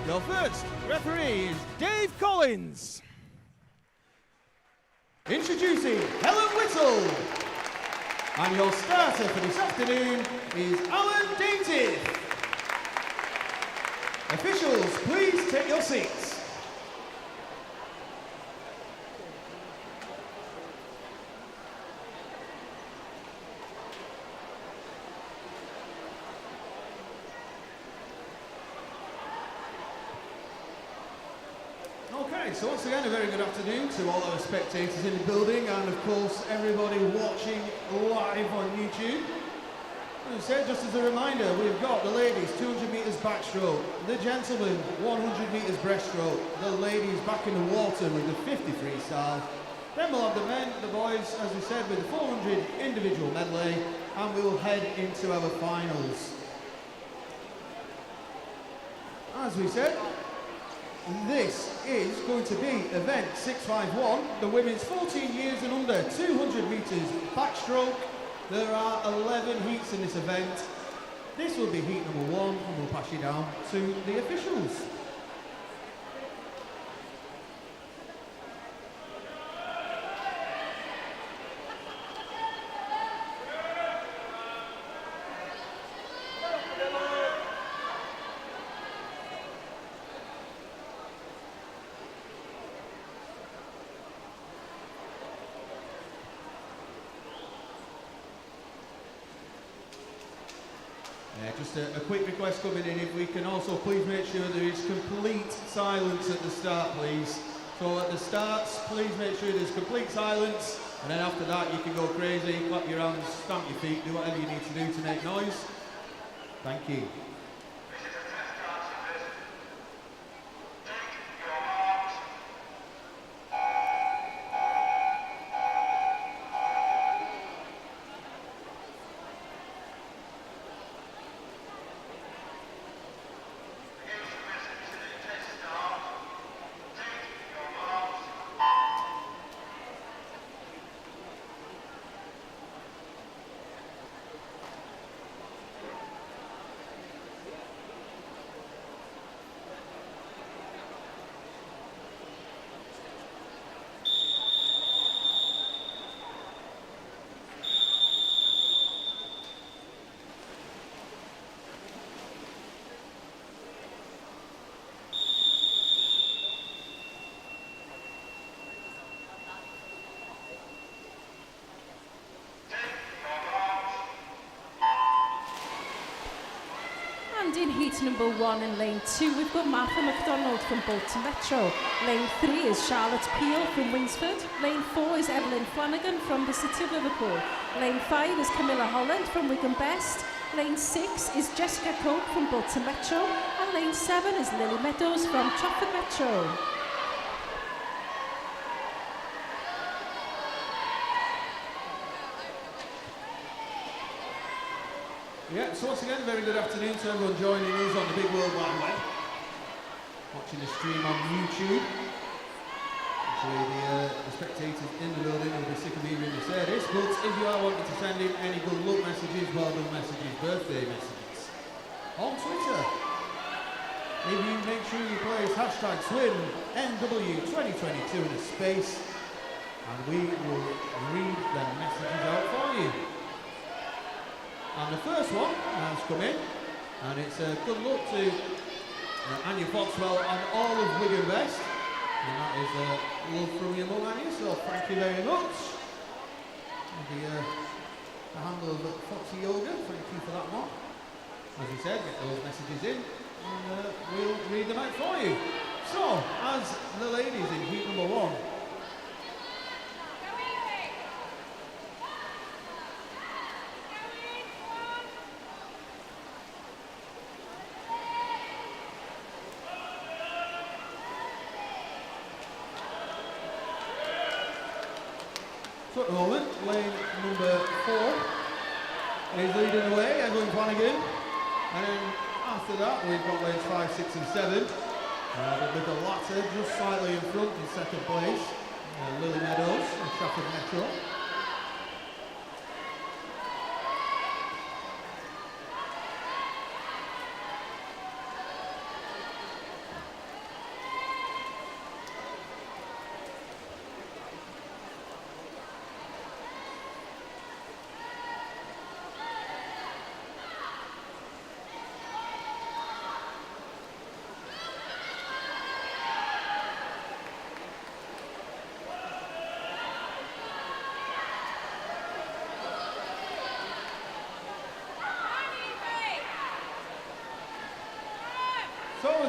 Your first referee is Dave Collins. Introducing Helen Whittle. And your starter for this afternoon is Alan Dainty. Officials, please take your seats. Okay, so once again, a very good afternoon to all our spectators in the building and of course everybody watching live on YouTube. As I said, just as a reminder, we've got the ladies 200 metres backstroke, the gentlemen 100 metres breaststroke, the ladies back in the water with the 50 freestyle. Then we'll have the men, the boys, as we said, with the 400 individual medley, and we will head into our finals. As we said, this is going to be event 651, the women's 14 years and under 200 metres backstroke. There are 11 heats in this event. This will be heat number 1 and we'll pass you down to the officials. Just a quick request coming in, if we can also please make sure there is complete silence at the start, please. So at the starts, please make sure there's complete silence, and then after that you can go crazy, clap your hands, stamp your feet, do whatever you need to do to make noise. Thank you. In heat number 1 in lane 2, we've got Martha MacDonald from Bolton Metro. Lane 3 is Charlotte Peel from Winsford. Lane 4 is Evelyn Flanagan from the City of Liverpool. Lane 5 is Camilla Holland from Wigan Best. Lane 6 is Jessica Cope from Bolton Metro. And lane 7 is Lily Meadows from Trafford Metro. Yeah, so once again, very good afternoon to everyone joining us on the big World Wide Web. Watching the stream on YouTube. Actually, the spectators in the building will be sick of hearing me say this, but if you are wanting to send in any good luck messages, well done messages, birthday messages, on Twitter, if you make sure you place hashtag SwimNW2022 in a space, and we will read the messages out for you. And the first one has come in, and it's a good luck to Anya Foxwell and all of Wigan Best. And that is love from your mum, Anya, so thank you very much. The handle of Foxy Yoga, thank you for that one. As we said, get those messages in, and we'll read them out for you. So, as the ladies in heat number 1, so at the moment, lane number 4 is leading the way, Evelyn Flanagan. And then after that, we've got lanes 5, 6 and 7. With the latter just slightly in front in second place. Lily Meadows and Trafford Metro.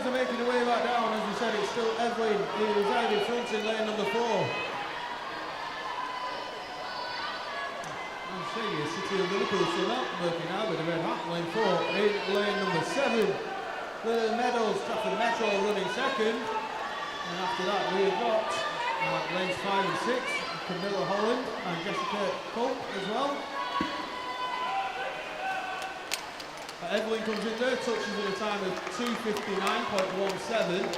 are making their way back down. As we said, it's still Evelyn who's out in front in lane number 4. I'm saying the City of Liverpool still not working out with the red hat. Lane 4 in lane number 7. The Meadows, Trafford Metro running second. And after that we've got lanes 5 and 6, Camilla Holland and Jessica Culp as well. Evelyn comes in there, touches at a time of 2:59.17.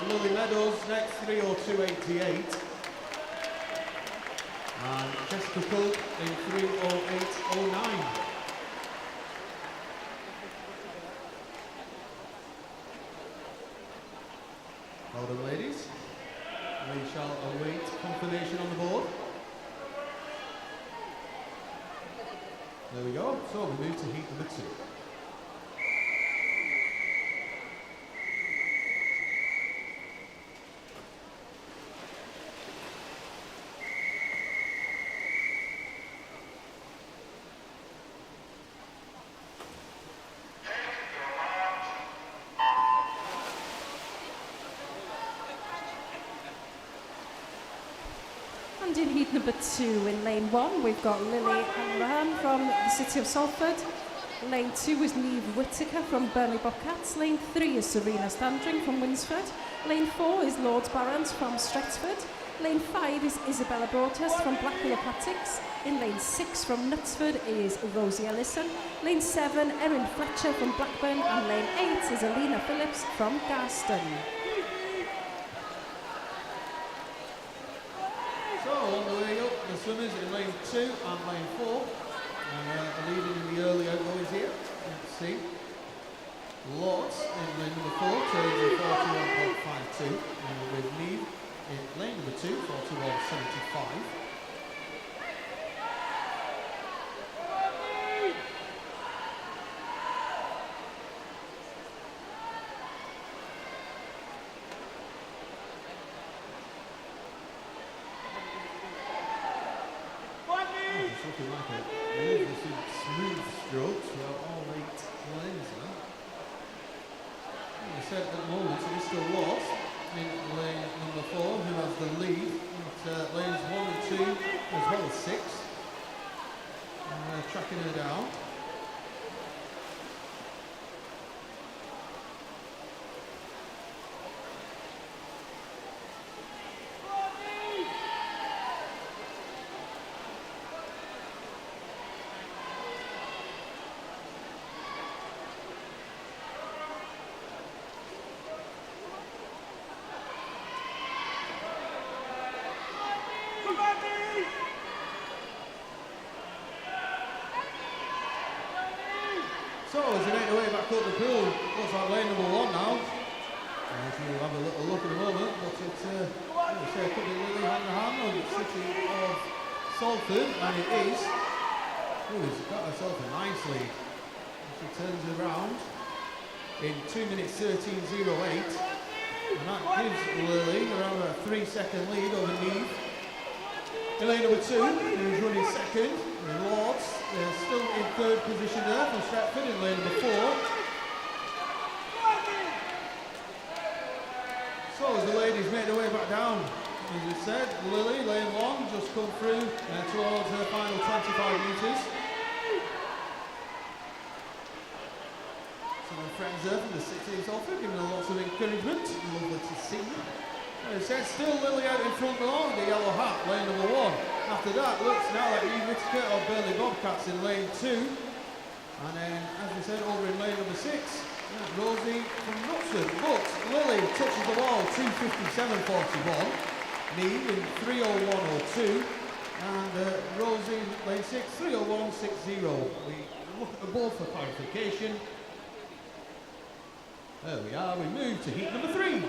Lily Meadows next, 3:02.88. And Jessica Culp in 3:08.09. Well done, ladies. We shall await confirmation on the board. There we go. So we move to heat number 2. And in heat number 2, in lane 1, we've got Lily Hanrahan from the City of Salford. Lane 2 is Neve Whittaker from Burnley Bobcats. Lane 3 is Serena Standring from Winsford. Lane 4 is Lords Barons from Stretford. Lane 5 is Isabella Broadhurst from Blackpool Aquatics. In lane 6 from Knutsford is Rosie Ellison. Lane 7, Erin Fletcher from Blackburn. And lane 8 is Alina Phillips from Garston. So on the way up, the swimmers in lane 2 and lane 4. And leading in the early outgoings here. Let's see. Lords in lane number 4, turns in 41.52. And with Neve in lane number 2, 41.75. Looking like a lovely smooth stroke throughout all 8 lanes now. Like I said, at the moment it is still Lost in lane number 4 who has the lead at lanes 1 and 2 as well as 6. And tracking her down. So as they make their way back up the pool, looks like lane number 1 now. We'll have a little look in a moment, but it's like I say, could be Lily Hanrahan of the City of Salford, and it is. Oh, she's got herself a nice lead. She turns around in 2 minutes 13.08, and that gives Lily around a 3-second lead over Neve. In lane number 2, who's running second, Lords, still in 3rd position there from Stratford in lane number 4. So as the ladies make their way back down, as we said, Lily, lane 1, just come through towards her final 25 metres. Some of the friends there from the City of Salford giving her lots of encouragement. Lovely to see. As I said, still Lily out in front along the yellow hat, lane number 1. After that, looks now like Neve Whittaker of Burnley Bobcats in lane 2. And then, as we said, over in lane number 6, Rosie from Knutsford. But Lily touches the wall, 2:57.41. Neve in 3:01.02. And Rosie, lane 6, 3:01.60. We look at the board for clarification. There we are, we move to heat number 3.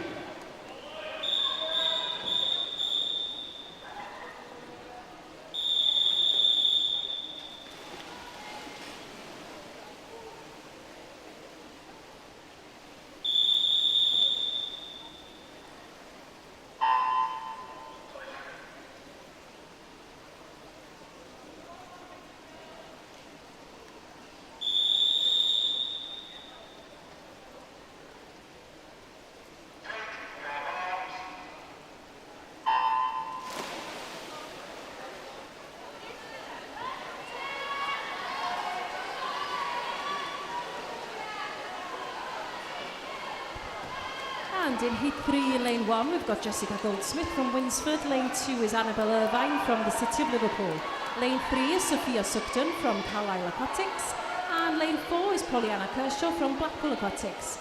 And in heat 3 in lane 1, we've got Jessica Goldsmith from Winsford. Lane 2 is Annabel Irvine from the City of Liverpool. Lane 3 is Sophia Sugden from Carlisle Aquatics. And lane 4 is Pollyanna Kershaw from Blackpool Aquatics.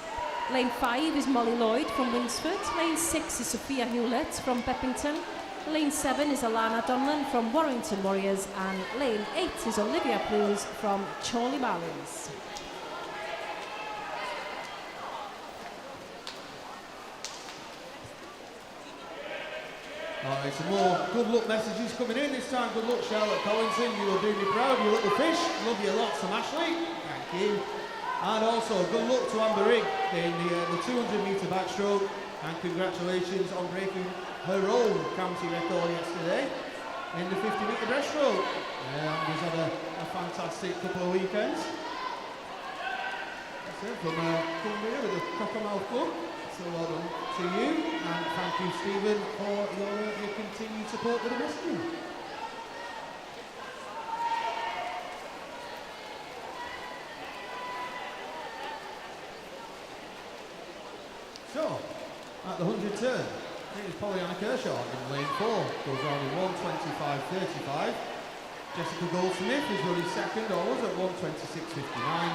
Lane 5 is Molly Lloyd from Winsford. Lane 6 is Sophia Hewlett from Beppington. Lane 7 is Alana Donlan from Warrington Warriors. And lane 8 is Olivia Blues from Chorley Marlins. Alright, some more good luck messages coming in. This time, good luck, Charlotte Collinson. You will do me proud, you little fish. Love you lots, from Ashley. Thank you. And also, good luck to Amber Rigg in the 200 metre backstroke. And congratulations on breaking her own county record yesterday in the 50 metre breaststroke. Amber's had a fantastic couple of weekends. That's it, from Cumbria with the Cockermouth Club. So well done to you, and thank you, Stephen, for your continued support with the wrestling. So, at the 100 turn, it is Pollyanna Kershaw in lane 4, goes on in 1:25.35. Jessica Goldsmith is running second, or was at 1:26.59.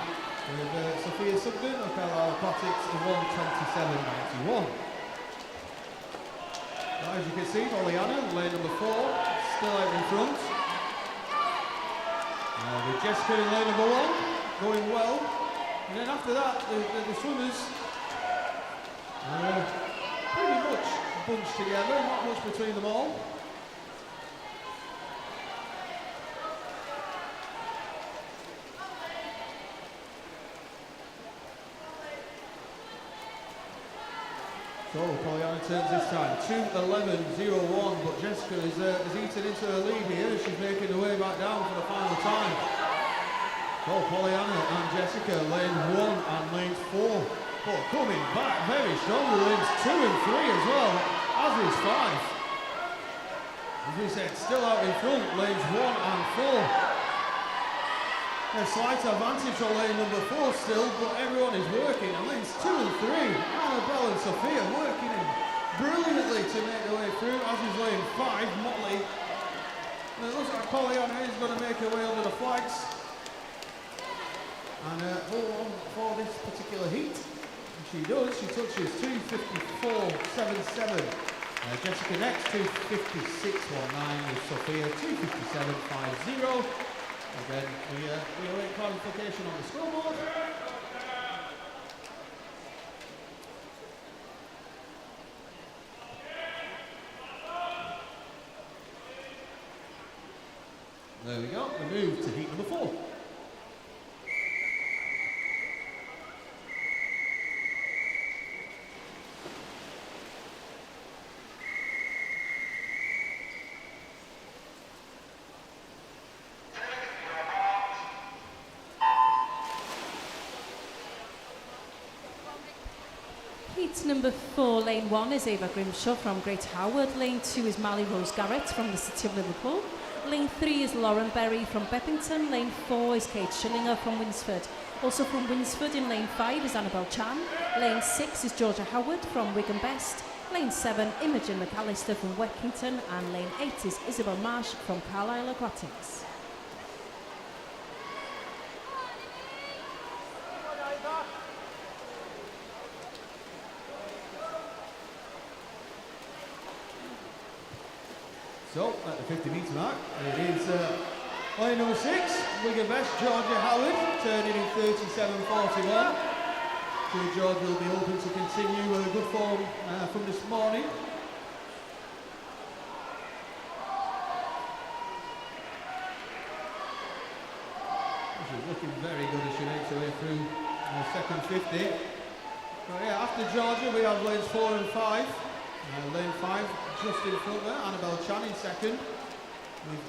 With Sophia Sugden of Carlisle Aquatics in 1:27.91. As you can see, Pollyanna, lane number 4, still out in front. With Jessica in lane number 1, going well. And then after that, the swimmers pretty much bunched together, not much between them all. So Pollyanna turns this time, 2:11.01, but Jessica is eaten into her lead here as she's making her way back down for the final time. So Pollyanna and Jessica, lane 1 and lane 4, but coming back very strongly, lanes 2 and 3 as well, as is 5. As we said, still out in front, lanes 1 and 4. A slight advantage on lane number 4 still, but everyone is working. And lanes 2 and 3, Annabelle and Sophia working in brilliantly to make their way through, as is lane 5, Motley. And it looks like Pollyanna is going to make her way under the flags. And hold on for this particular heat. And she does, she touches 2:54.77. Jessica next, 2:56.19 with Sophia, 2:57.50. Again, we await clarification on the scoreboard. There we go, we move to heat number 4. Heat number 4, lane 1 is Ava Grimshaw from Great Howard. Lane 2 is Mally Rose Garrett from the City of Liverpool. Lane 3 is Lauren Berry from Beppington. Lane 4 is Kate Schillinger from Winsford. Also from Winsford in lane 5 is Annabelle Chan. Lane 6 is Georgia Howard from Wigan Best. Lane 7, Imogen McAllister from Weckington. And lane 8 is Isabel Marsh from Carlisle Aquatics. So, at the 50 metre mark, it is lane number 6, Wigan Best, Georgia Howard, turning in 37.41. So Georgia will be hoping to continue with a good form from this morning. She's looking very good as she makes her way through the second 50. But yeah, after Georgia we have lanes 4 and 5. Lane 5 just in front there, Annabelle Chan in second. With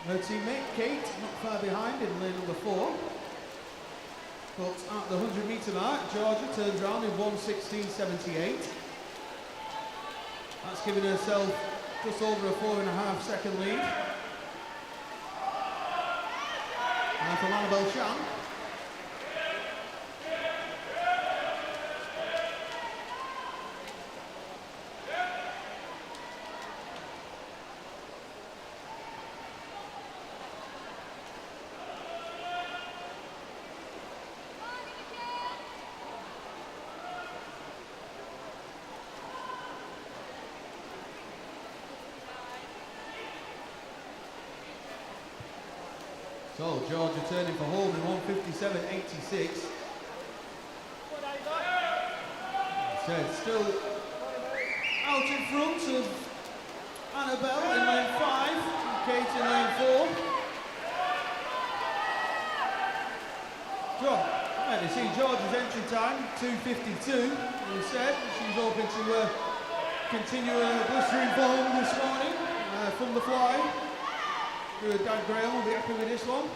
her teammate Kate not far behind in lane number 4. But at the 100 metre mark, Georgia turns around in 1:16.78. That's giving herself just over a 4.5 second lead. And from Annabelle Chan. So George returning for home in 1:57.86. Said still out in front of Annabelle in lane 5, Kate in lane 4. Right, you see George's entry time, 2:52. He said she's hoping to continue her blistering form this morning from the fly. Her dad Graham will be happy with this one.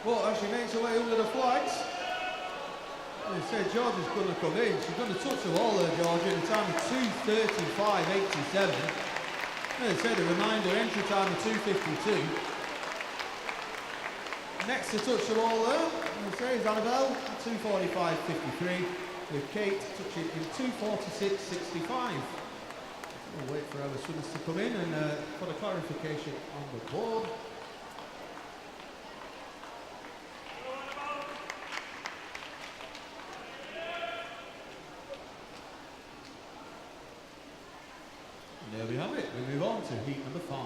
But as she makes her way under the flags, they said George is going to come in. She's going to touch the wall there, George, at a time of 2:35.87. They said a reminder, entry time of 2:52. Next to touch the wall there, they say, is Annabelle, 2:45.53, with Kate touching in 2:46.65. We'll wait for our swimmers to come in and put a clarification on the board. And there we have it. We move on to heat number 5.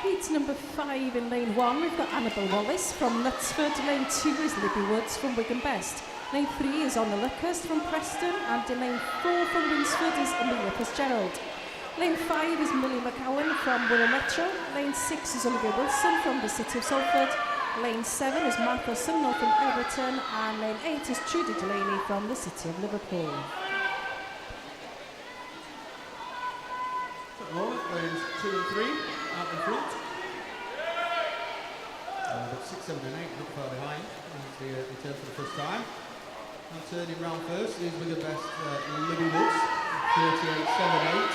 Heat number 5 in lane 1, we've got Annabelle Wallace from Knutsford. Lane 2 is Libby Woods from Wigan Best. Lane 3 is Honor Lucas from Preston, and in lane 4 from Winsford is Amelia Fitzgerald. Lane 5 is Millie McCowan from Wirral Metro. Lane 6 is Olivia Wilson from the City of Salford. Lane 7 is Martha Sumnall from Everton, and lane 8 is Trudy Delaney from the City of Liverpool. At the moment, lanes 2 and 3 out in front. But 6, 7 and 8 not far behind. That's the return for the first time. And turning round first is Wigan Best Libby Woods, 38.78.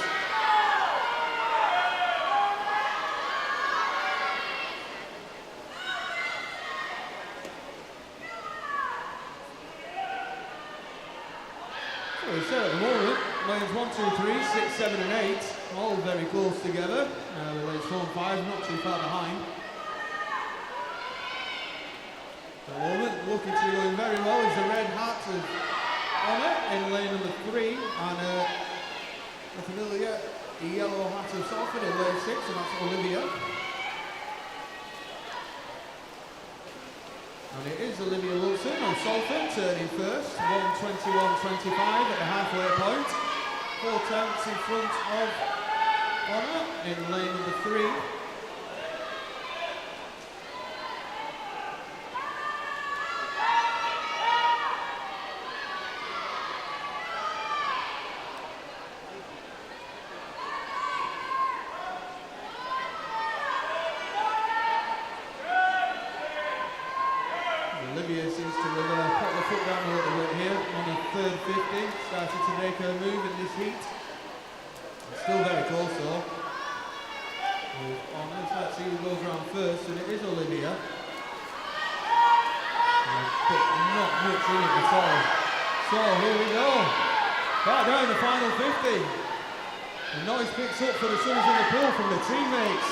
So we said at the moment, lanes 1, 2, 3, 6, 7 and 8, all very close together. The lanes 4 and 5 not too far behind. At the moment, looking to be going very well is the red hat of Honor in lane number 3, and the familiar yellow hat of Salford in lane 6, and that's Olivia. And it is Olivia Wilson of Salford turning first, 1:21.25 at the halfway point. 4/10 in front of Honor in lane number 3. Olivia seems to have put the foot down a little bit here on the third 50, started to make her move in this heat. It's still very close though. Let's see who goes round first, and it is Olivia. But not much in it at all. So here we go. Back down the final 50. The noise picks up for the swimmers in the pool from the teammates.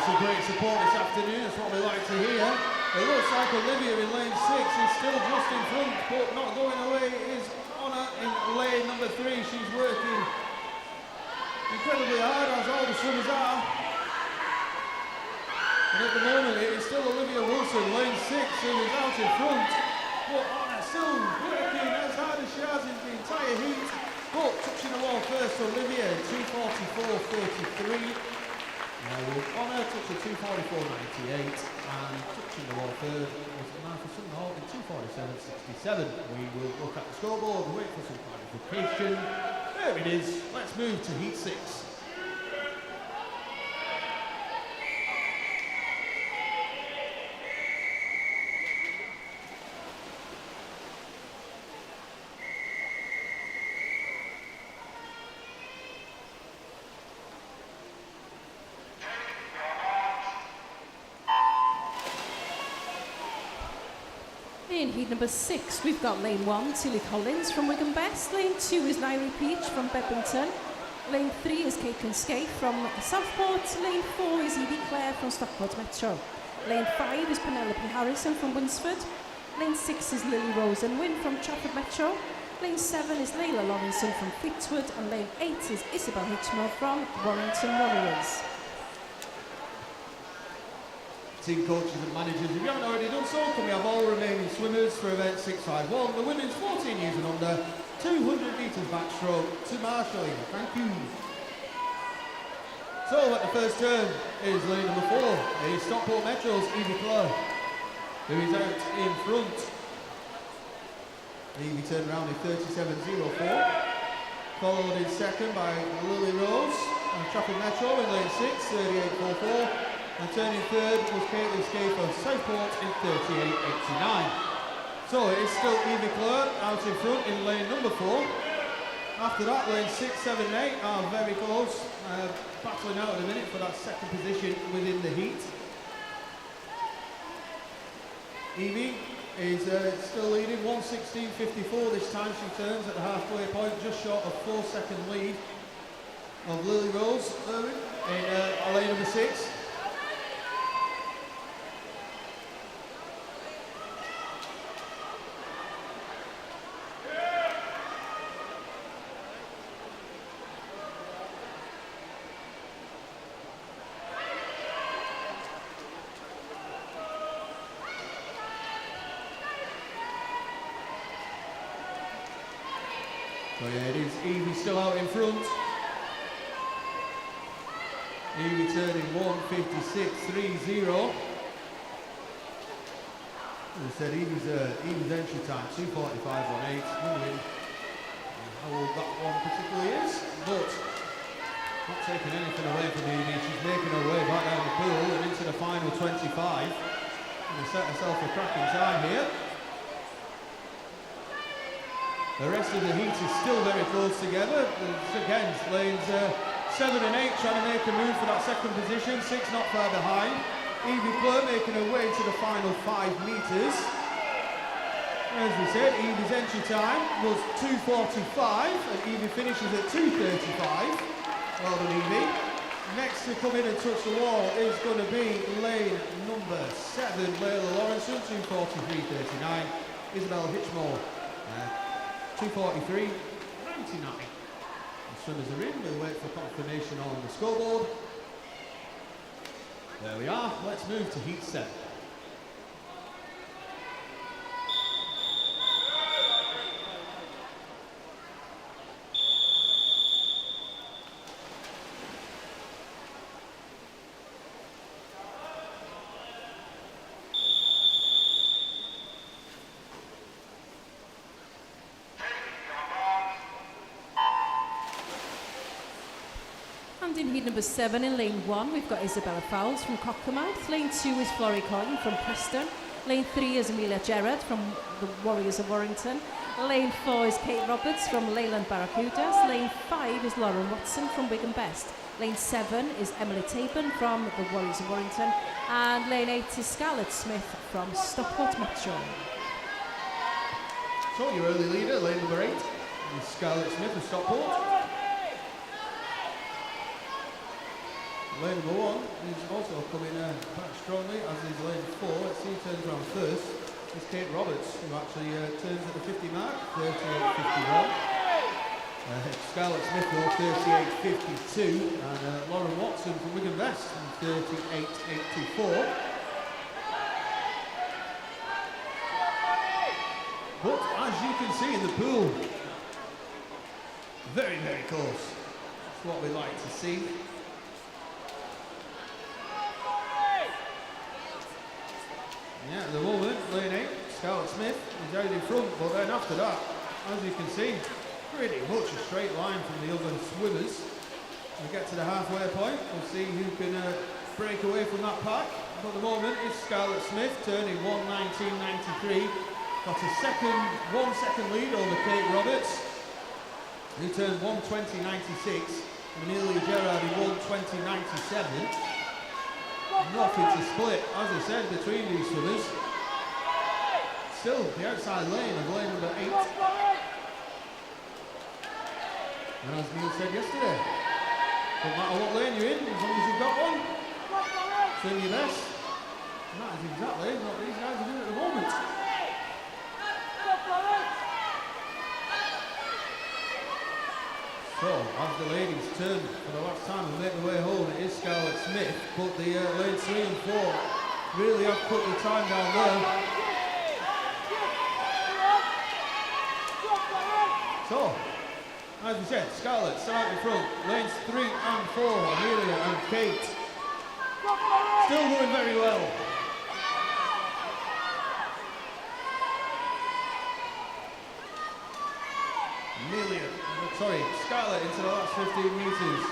Some great support this afternoon, that's what we like to hear. It looks like Olivia in lane 6 is still just in front, but not going away is Honor in lane number 3. She's working incredibly hard, as all the swimmers are. And at the moment it is still Olivia Wilson, lane 6, who is out in front. But Honor still working as hard as she has in the entire heat. But touching the wall first, Olivia, 2:44.33. With Honor touching 2:44.98, and touching the wall third was Martha Sumnall in 2:47.67. We will look at the scoreboard and wait for some clarification. There it is. Let's move to heat 6. In heat number 6, we've got lane 1, Tilly Collins from Wigan Best. Lane 2 is Nairi Peach from Bedlington. Lane 3 is Kate Scaife from Southport. Lane 4 is Evie Clare from Stockport Metro. Lane 5 is Penelope Harrison from Winsford. Lane 6 is Lily Rosenwyn from Trafford Metro. Lane 7 is Layla Lawrenson from Fleetwood. And lane 8 is Isabel Hitchmore from Warrington Warriors. Team coaches and managers, if you haven't already done so, can we have all remaining swimmers for event 651, the women's 14 years and under, 200 metres backstroke to marshalling. Thank you. So at the first turn is lane number 4, is Stockport Metro's Evie Clare, who is out in front. Evie turned around in 37.04, followed in second by Lily Rose and Trafford Metro in lane 6, 38.44. And turning third was Caitlin Scaife of Southport in 38.89. So it is still Evie Clare out in front in lane number 4. After that, lane 6, 7 and 8 are very close, battling out in a minute for that second position within the heat. Evie is still leading, 1:16.54 this time. She turns at the halfway point, just short of 4-second lead of Lily Rose in lane number 6. So yeah, it is Evie still out in front. Evie turning 1:56.30. As I said, Evie's entry time 2:45.18. How old that one particularly is, but not taking anything away from Evie. She's making her way back down the pool and into the final 25. And set herself a cracking time here. The rest of the heat is still very close together. Again, lanes 7 and 8 trying to make a move for that second position. 6 not far behind. Evie Clare making her way to the final 5 metres. As we said, Evie's entry time was 2:45 and Evie finishes at 2:35. Well done, Evie. Next to come in and touch the wall is going to be lane number 7, Layla Lawrenson, 2:43.39. Isabel Hitchmore, 2:43.99. The swimmers are in, we'll wait for confirmation on the scoreboard. There we are, let's move to heat 7. And in heat number 7 in lane 1, we've got Isabella Fowles from Cockermouth. Lane 2 is Florrie Coyne from Preston. Lane 3 is Amelia Gerrard from the Warriors of Warrington. Lane 4 is Kate Roberts from Leyland Barracudas. Lane 5 is Lauren Watson from Wigan Best. Lane 7 is Emily Taben from the Warriors of Warrington. And lane 8 is Scarlett Smith from Stockport Metro. So your early leader, lane number 8, is Scarlett Smith of Stockport. Lane number 1 is also coming back strongly, as is lane 4. Let's see who turns around first. It's Kate Roberts, who actually turns at the 50 mark, 38.51. Scarlett Smith, though, 38.52. And Lauren Watson from Wigan West, 38.84. But as you can see in the pool, very, very close. That's what we like to see. Yeah, at the moment, lane 8, Scarlett Smith is out in front, but then after that, as you can see, pretty much a straight line from the other swimmers. We get to the halfway point, we'll see who can break away from that pack. But at the moment, it's Scarlett Smith turning 1:19.93. Got a 1 second lead over Kate Roberts, who turned 1:20.96. And Amelia Gerrard in 1:20.97. Nothing to split, as I said, between these swimmers. still the outside lane of lane number 8. And as Neil said yesterday, no matter what lane you're in, as long as you've got one, swing your best. And that is exactly what these guys are doing at the moment. So, as the ladies turn for the last time and make their way home, it is Scarlett Smith, but the lanes 3 and 4 really have put the time down there. So, as we said, Scarlett still out in front, lanes 3 and 4, Amelia and Kate. Still going very well. Scarlett into the last 15 metres.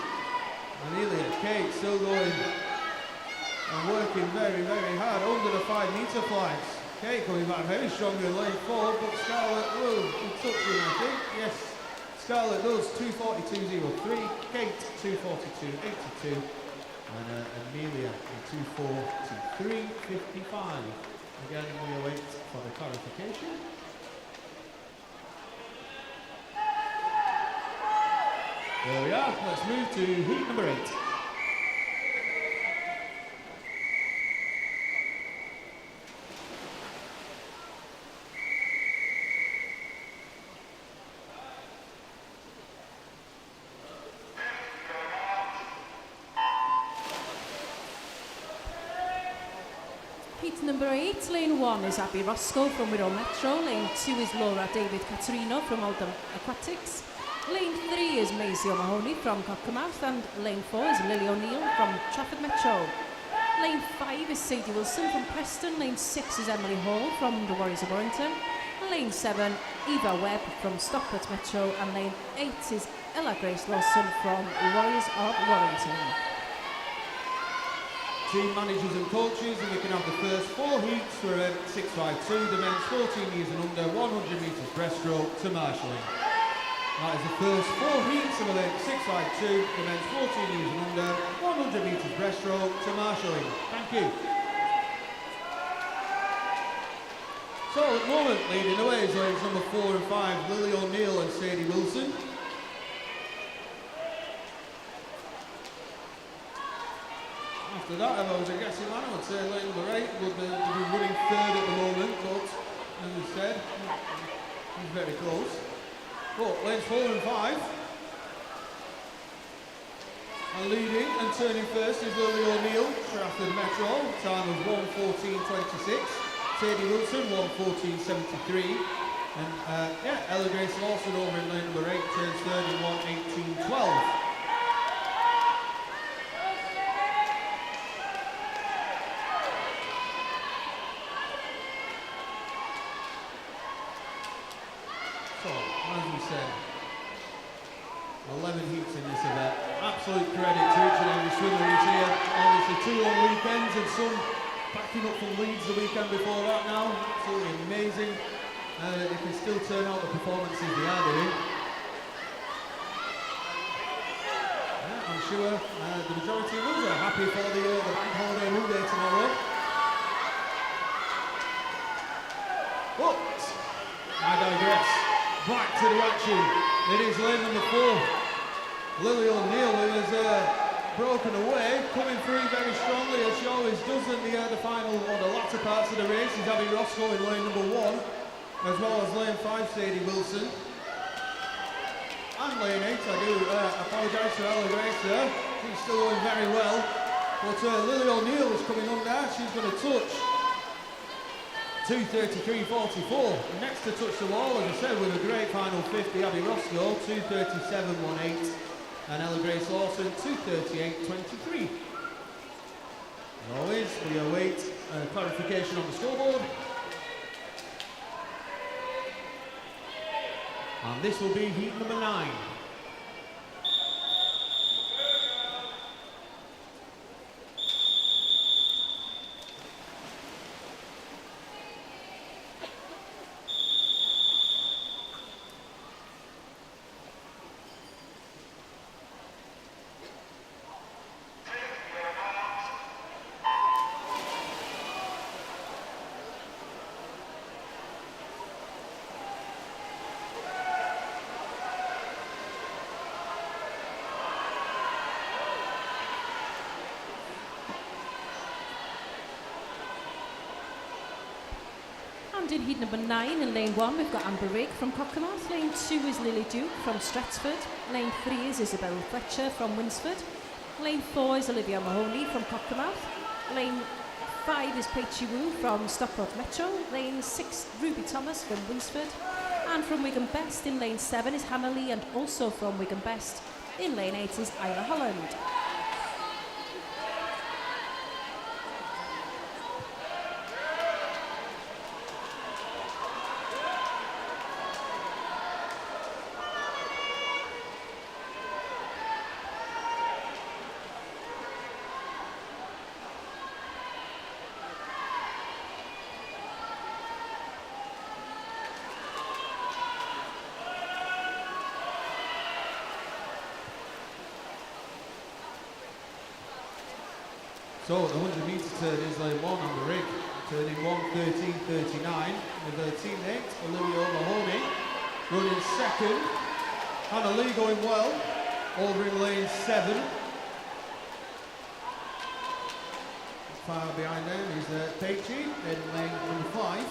Amelia, Kate still going and working very, very hard under the 5 metre flags. Kate coming back very strong in lane 4, but Scarlett will be touching, I think. Yes, Scarlett does 2:42.03, Kate 2:42.82, and Amelia 2:43.55. Again, we await for the clarification. There we are, let's move to heat number 8. Heat number 8, lane 1 is Abby Roscoe from Wirral Metro, lane 2 is Laura David Caterino from Oldham Aquatics, lane 3 is Maisie O'Mahony from Cockermouth, and lane 4 is Lily O'Neill from Trafford Metro. Lane 5 is Sadie Wilson from Preston, lane 6 is Emily Hall from the Warriors of Warrington, and lane 7 Eva Webb from Stockport Metro, and lane 8 is Ella Grace Lawson from Warriors of Warrington. Team managers and coaches, and we can have the first 4 heats for event 652, the men's 14 years and under 100 metres breaststroke to marshalling. That is the first 4 heats of event 652, the men's 14 years and under 100 metres breaststroke to marshalling. Thank you. So at the moment, leading the way is lanes number 4 and 5, Lily O'Neill and Sadie Wilson. After that, if I was a guessing man, I would say lane number 8 would be running 3rd at the moment, but as we said, he's very close. But lanes 4 and 5 are leading, and turning first is Lily O'Neill, Trafford Metro, time of 1:14.26. Sadie Wilson, 1:14.73. And Ella Grace Lawson over in lane number 8 turns 3rd in 1:18.12. As we said, 11 heats in this event. Absolute credit to each and every swimmer who's here. Obviously 2 long weekends and some backing up from Leeds the weekend before that now. Absolutely amazing. They can still turn out the performances they are doing. Yeah, I'm sure the majority of us are happy for the bank holiday Monday tomorrow. But I digress. Back to the action. It is lane number 4, Lily O'Neill, who has broken away, coming through very strongly as she always does in the final or the latter parts of the race. Is Abby Roscoe in lane number 1, as well as lane 5, Sadie Wilson. And lane 8, I do apologise to Ella Grace there. She's still going very well. But Lily O'Neill is coming on now. She's going to touch 2:33.44. Next to touch the wall, as I said, with a great final 50, Abby Roscoe, 2:37.18, and Ella Grace Lawson, 2:38.23. As always, we await clarification on the scoreboard. And this will be heat number 9. And in heat number 9 in lane 1, we've got Amber Rig from Cockermouth. Lane 2 is Lily Duke from Stretford. Lane 3 is Isabel Fletcher from Winsford. Lane 4 is Olivia Mahoney from Cockermouth. Lane 5 is Peachy Woo from Stockport Metro. Lane 6, Ruby Thomas from Winsford. And from Wigan Best in lane 7 is Hannah Lee, and also from Wigan Best in lane 8 is Isla Holland. So the 100 metre turn is lane 1 on the rig, turning 1:13.39 with her teammate Olivia Mahoney running second. Hannah Lee going well, over in lane 7. Far behind them is Peachy in lane number 5.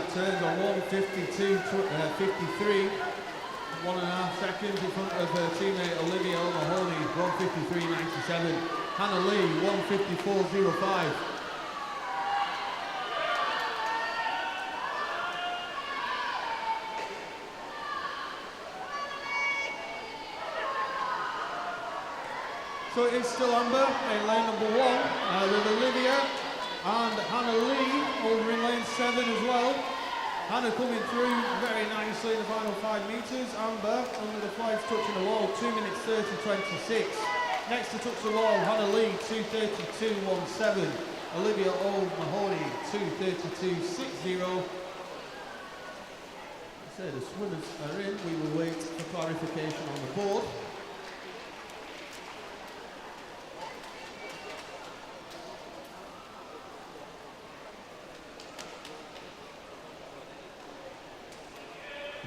Turns on 1:52.53, 1.5 seconds in front of her teammate Olivia Mahoney, 1:53.97. Hannah Lee, 1:54.05. So it is still Amber in lane number 1 with Olivia and Hannah Lee over in lane 7 as well. Hannah coming through very nicely in the final 5 metres. Amber under the flags touching the wall, 2 minutes 30.26. Next to touch the wall, Hannah Lee, 2:32.17. Olivia Mahoney, 2:32.60. So the swimmers are in. We will wait for clarification on the board.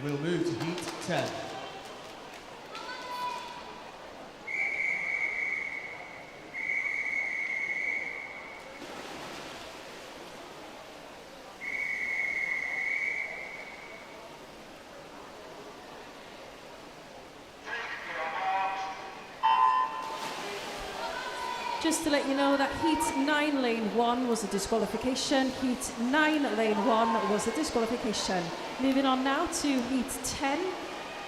We'll move to heat 10. Just to let you know that heat 9 lane 1 was a disqualification, heat 9 lane 1 was a disqualification. Moving on now to heat 10.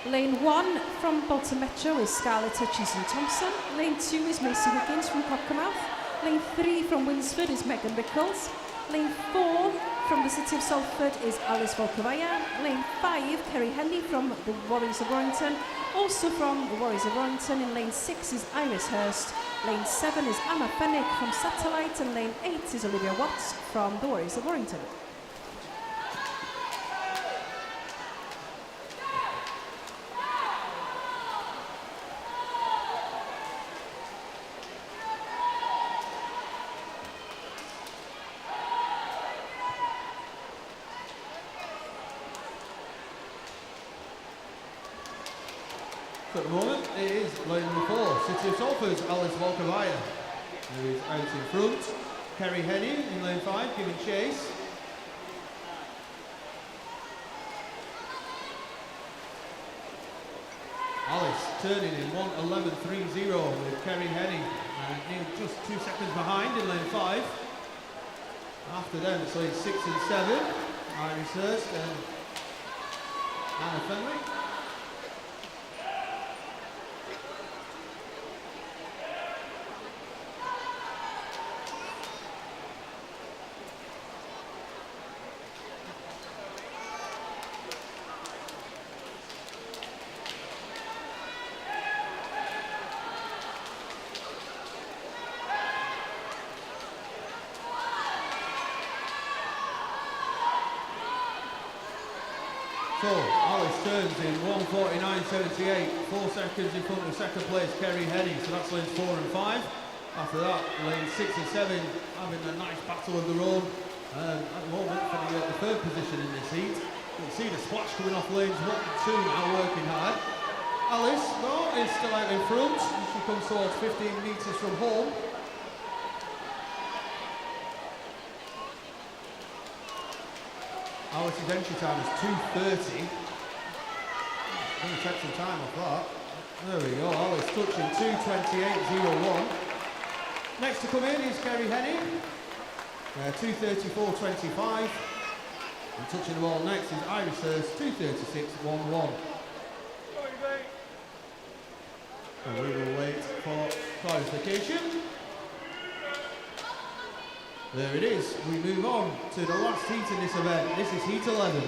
Lane 1 from Bolton Metro is Scarlett Hutchinson Thompson. Lane 2 is Macy Higgins from Cockermouth. Lane 3 from Winsford is Megan Rickles. Lane 4 from the City of Salford is Alice Volkovaya. Lane 5, Kerry Henley from the Warriors of Warrington. Also from the Warriors of Warrington in lane 6 is Iris Hurst. Lane 7 is Anna Fennick from Satellite, and lane 8 is Olivia Watts from the Warriors of Warrington. At the moment, it is lane number 4, City of Salford's Alice Volkovaya, who is out in front. Kerry Henny in lane 5, giving chase. Alice turning in 1:11.30 with Kerry Henny, just 2 seconds behind in lane 5. After them, it's lane 6 and 7, Iris Hurst and Anna Fenwick. So, Alice turns in 1:49.78, 4 seconds in front of second place Kerry Henny, so that's lanes 4 and 5. After that, lanes 6 and 7 having a nice battle of their own. At the moment for the third position in this heat. You can see the splash coming off lanes 1 and 2 now working hard. Alice, though, is still out in front. She comes towards 15 metres from home. Alice's entry time is 2:30. Going to take some time off that. There we go, Alice touching 2:28.01. Next to come in is Kerry Henny. 2:34.25. And touching the ball next is Iris Hurst, 2:36.11. And we will wait for clarification. There it is. We move on to the last heat in this event. This is heat 11.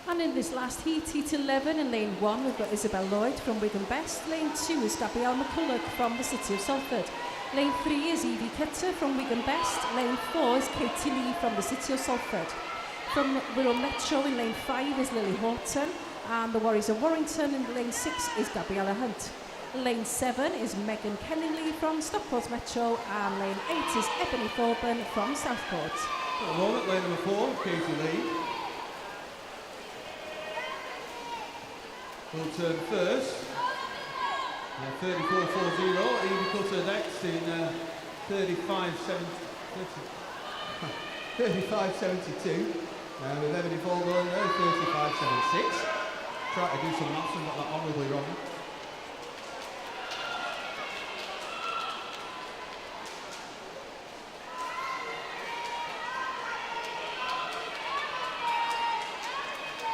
And in this last heat, heat 11, in lane 1, we've got Isabel Lloyd from Wigan Best. Lane 2 is Gabrielle McCulloch from the City of Salford. Lane 3 is Evie Cutter from Wigan Best. Lane 4 is Katie Lee from the City of Salford. From Wirral Metro in lane 5 is Lily Horton. And the Warriors of Warrington in lane 6 is Gabriella Hunt. Lane 7 is Megan Kenningley from Stockport Metro. And lane 8 is Ebony Thorburn from Southport. At the moment, lane number 4, Katie Lee. Will turn first. 34.40. Evie Cutter next in 35.72. With Ebony Thorburn there, 35.76. Try to do some maths and got that horribly wrong.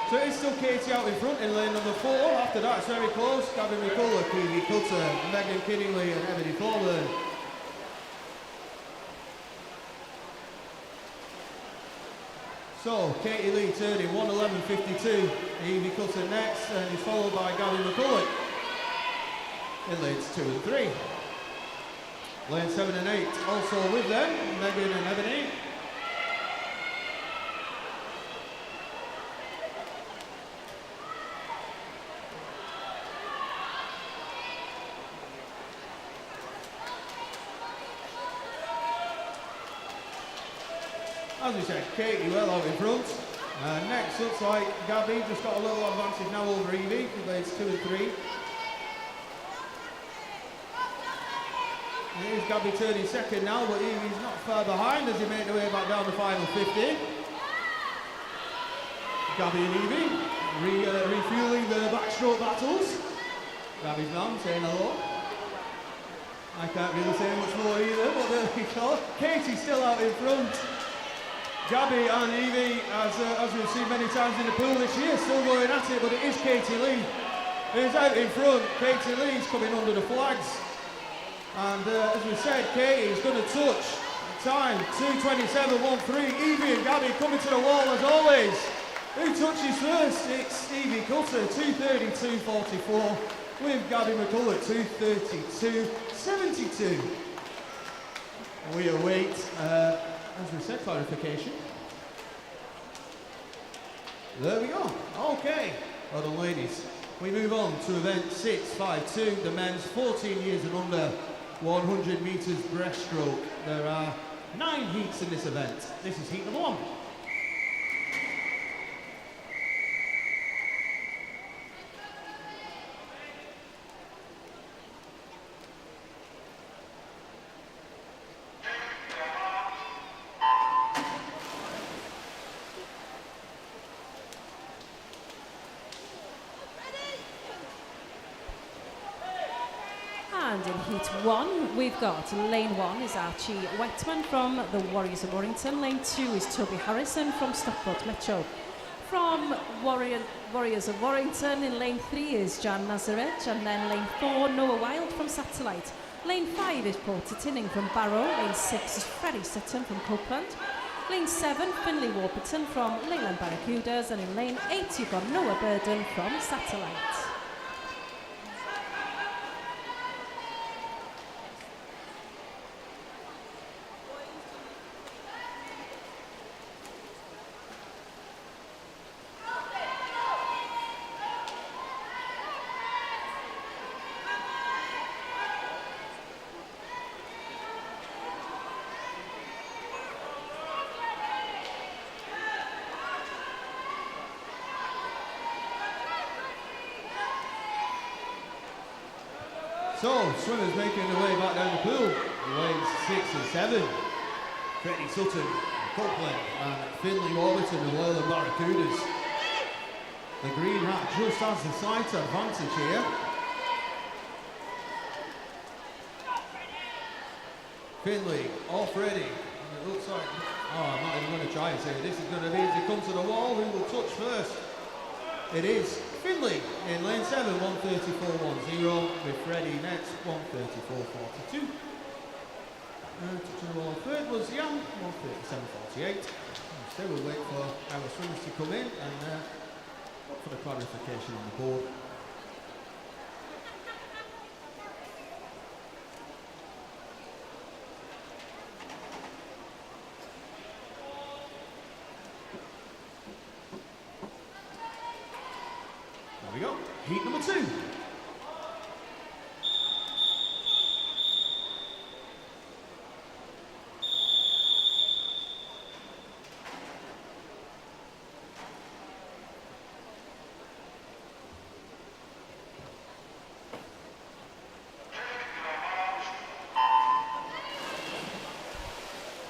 So it's still Katie out in front in lane number 4. After that, it's very close. Gabby McCulloch, Evie Cutter, Megan Kenningley and Ebony Thorburn. So, Katie Lee turning 1:11.52. Evie Cutter next, and is followed by Gabby McCulloch in lanes 2 and 3. Lane 7 and 8 also with them, Megan and Ebony. As we said, Katie well out in front. Next looks like Gabby just got a little advantage now over Evie, in lanes 2 and 3. Here's Gabby turning second now, but Evie's not far behind as he made their way back down the final 50. Gabby and Evie refueling the backstroke battles. Gabby's mum saying hello. I can't really say much more either, but there we go. Katie's still out in front. Gabby and Evie, as we've seen many times in the pool this year, still going at it, but it is Katie Lee who's out in front. Katie Lee's coming under the flags. And as we said, Katie's going to touch. Time, 2:27.13. Evie and Gabby coming to the wall as always. Who touches first? It's Evie Cutter, 2:32.44. With Gabby McCulloch, 2:32.72. We await, as we said, clarification. There we go. Okay. Well done, ladies. We move on to event 652, the men's 14 years and under 100 metres breaststroke. There are 9 heats in this event. This is heat number 1. And in heat 1, we've got lane 1 is Archie Whiteman from the Warriors of Warrington. Lane 2 is Toby Harrison from Stockport Metro. From Warriors of Warrington, in lane 3 is Jan Nazareth, and then lane 4, Noah Wild from Satellite. Lane 5 is Porter Tinning from Barrow. Lane 6 is Freddie Sutton from Copeland. Lane 7, Finley Warburton from Leyland Barracudas. And in lane 8, you've got Noah Burden from Satellite. So, swimmers making their way back down the pool. Lanes 6 and 7. Freddie Sutton, Copeland, and Finley Warburton of Leyland Barracudas. The green hat just has the slight advantage here. Finley off ready. And it looks like, I'm not even going to try and say this is going to be as they come to the wall. Who will touch first? It is Finley in lane 7, 134.10, with Freddie next, 134.42. Touching the wall third was Young, 137.48. So we'll wait for our swimmers to come in and look for the clarification on the board. There we go, heat number 2.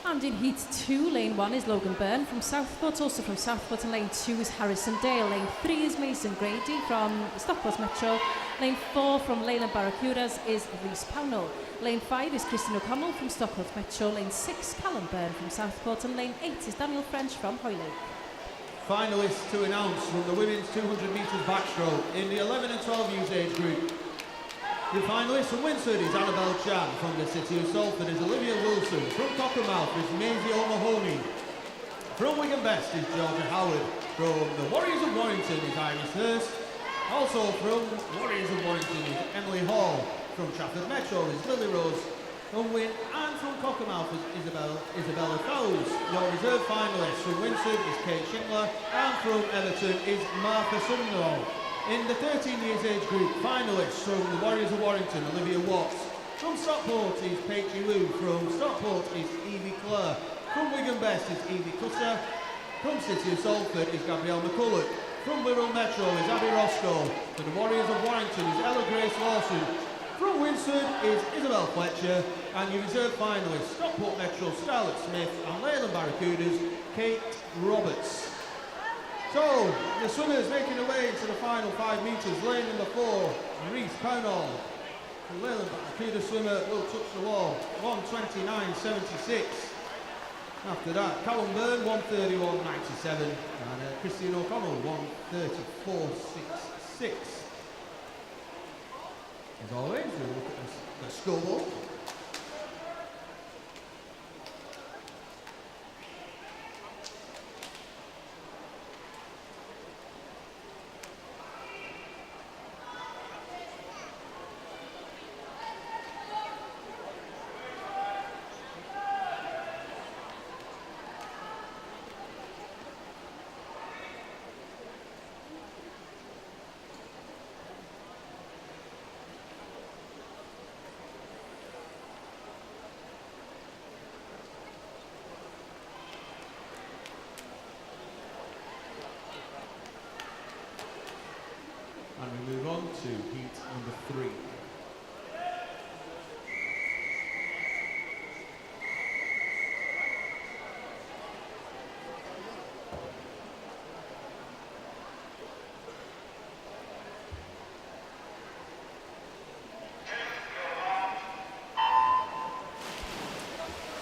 And in heat 2, lane 1 is Logan Byrne from Southport, also from Southport, and lane 2 is Harrison Dale. Lane 3 is Mason Grady from Stockport Metro. Lane 4 from Leyland Barracudas is Rhys Pownell. Lane 5 is Christian O'Connell from Stockport Metro. Lane 6, Callum Byrne from Southport, and lane 8 is Daniel French from Hoylake. Finalists to announce from the women's 200 metres backstroke in the 11 and 12 years age group. The finalist from Winsford is Annabelle Chan. From the city of Salford is Olivia Wilson. From Cockermouth is Maisie O'Mahony. From Wigan Best is Georgia Howard. From the Warriors of Warrington is Iris Hurst. Also from Warriors of Warrington is Emily Hall. From Trafford Metro is Lily Rose Unwin. And from Cockermouth is Isabella Fowles. Your reserve finalist from Winsford is Kate Schindler. And from Everton is Martha Sumner. In the 13 years age group, finalists from the Warriors of Warrington, Olivia Watts. From Stockport is Paige Wu. From Stockport is Evie Clare. From Wigan Best is Evie Cusser. From City of Salford is Gabrielle McCulloch. From Wirral Metro is Abby Roscoe. For the Warriors of Warrington is Ella Grace Lawson. From Winsford is Isabel Fletcher. And your reserve finalists, Stockport Metro, Scarlett Smith, and Leyland Barracudas, Kate Roberts. So, the swimmers making their way into the final 5 metres. Lane number 4, Rhys Pownell. The Leyland Barracuda swimmer will touch the wall, 129.76. After that, Callum Byrne, 131.97. And Christian O'Connell, 134.66. As always, we'll look at the scoreboard. And we move on to heat number 3.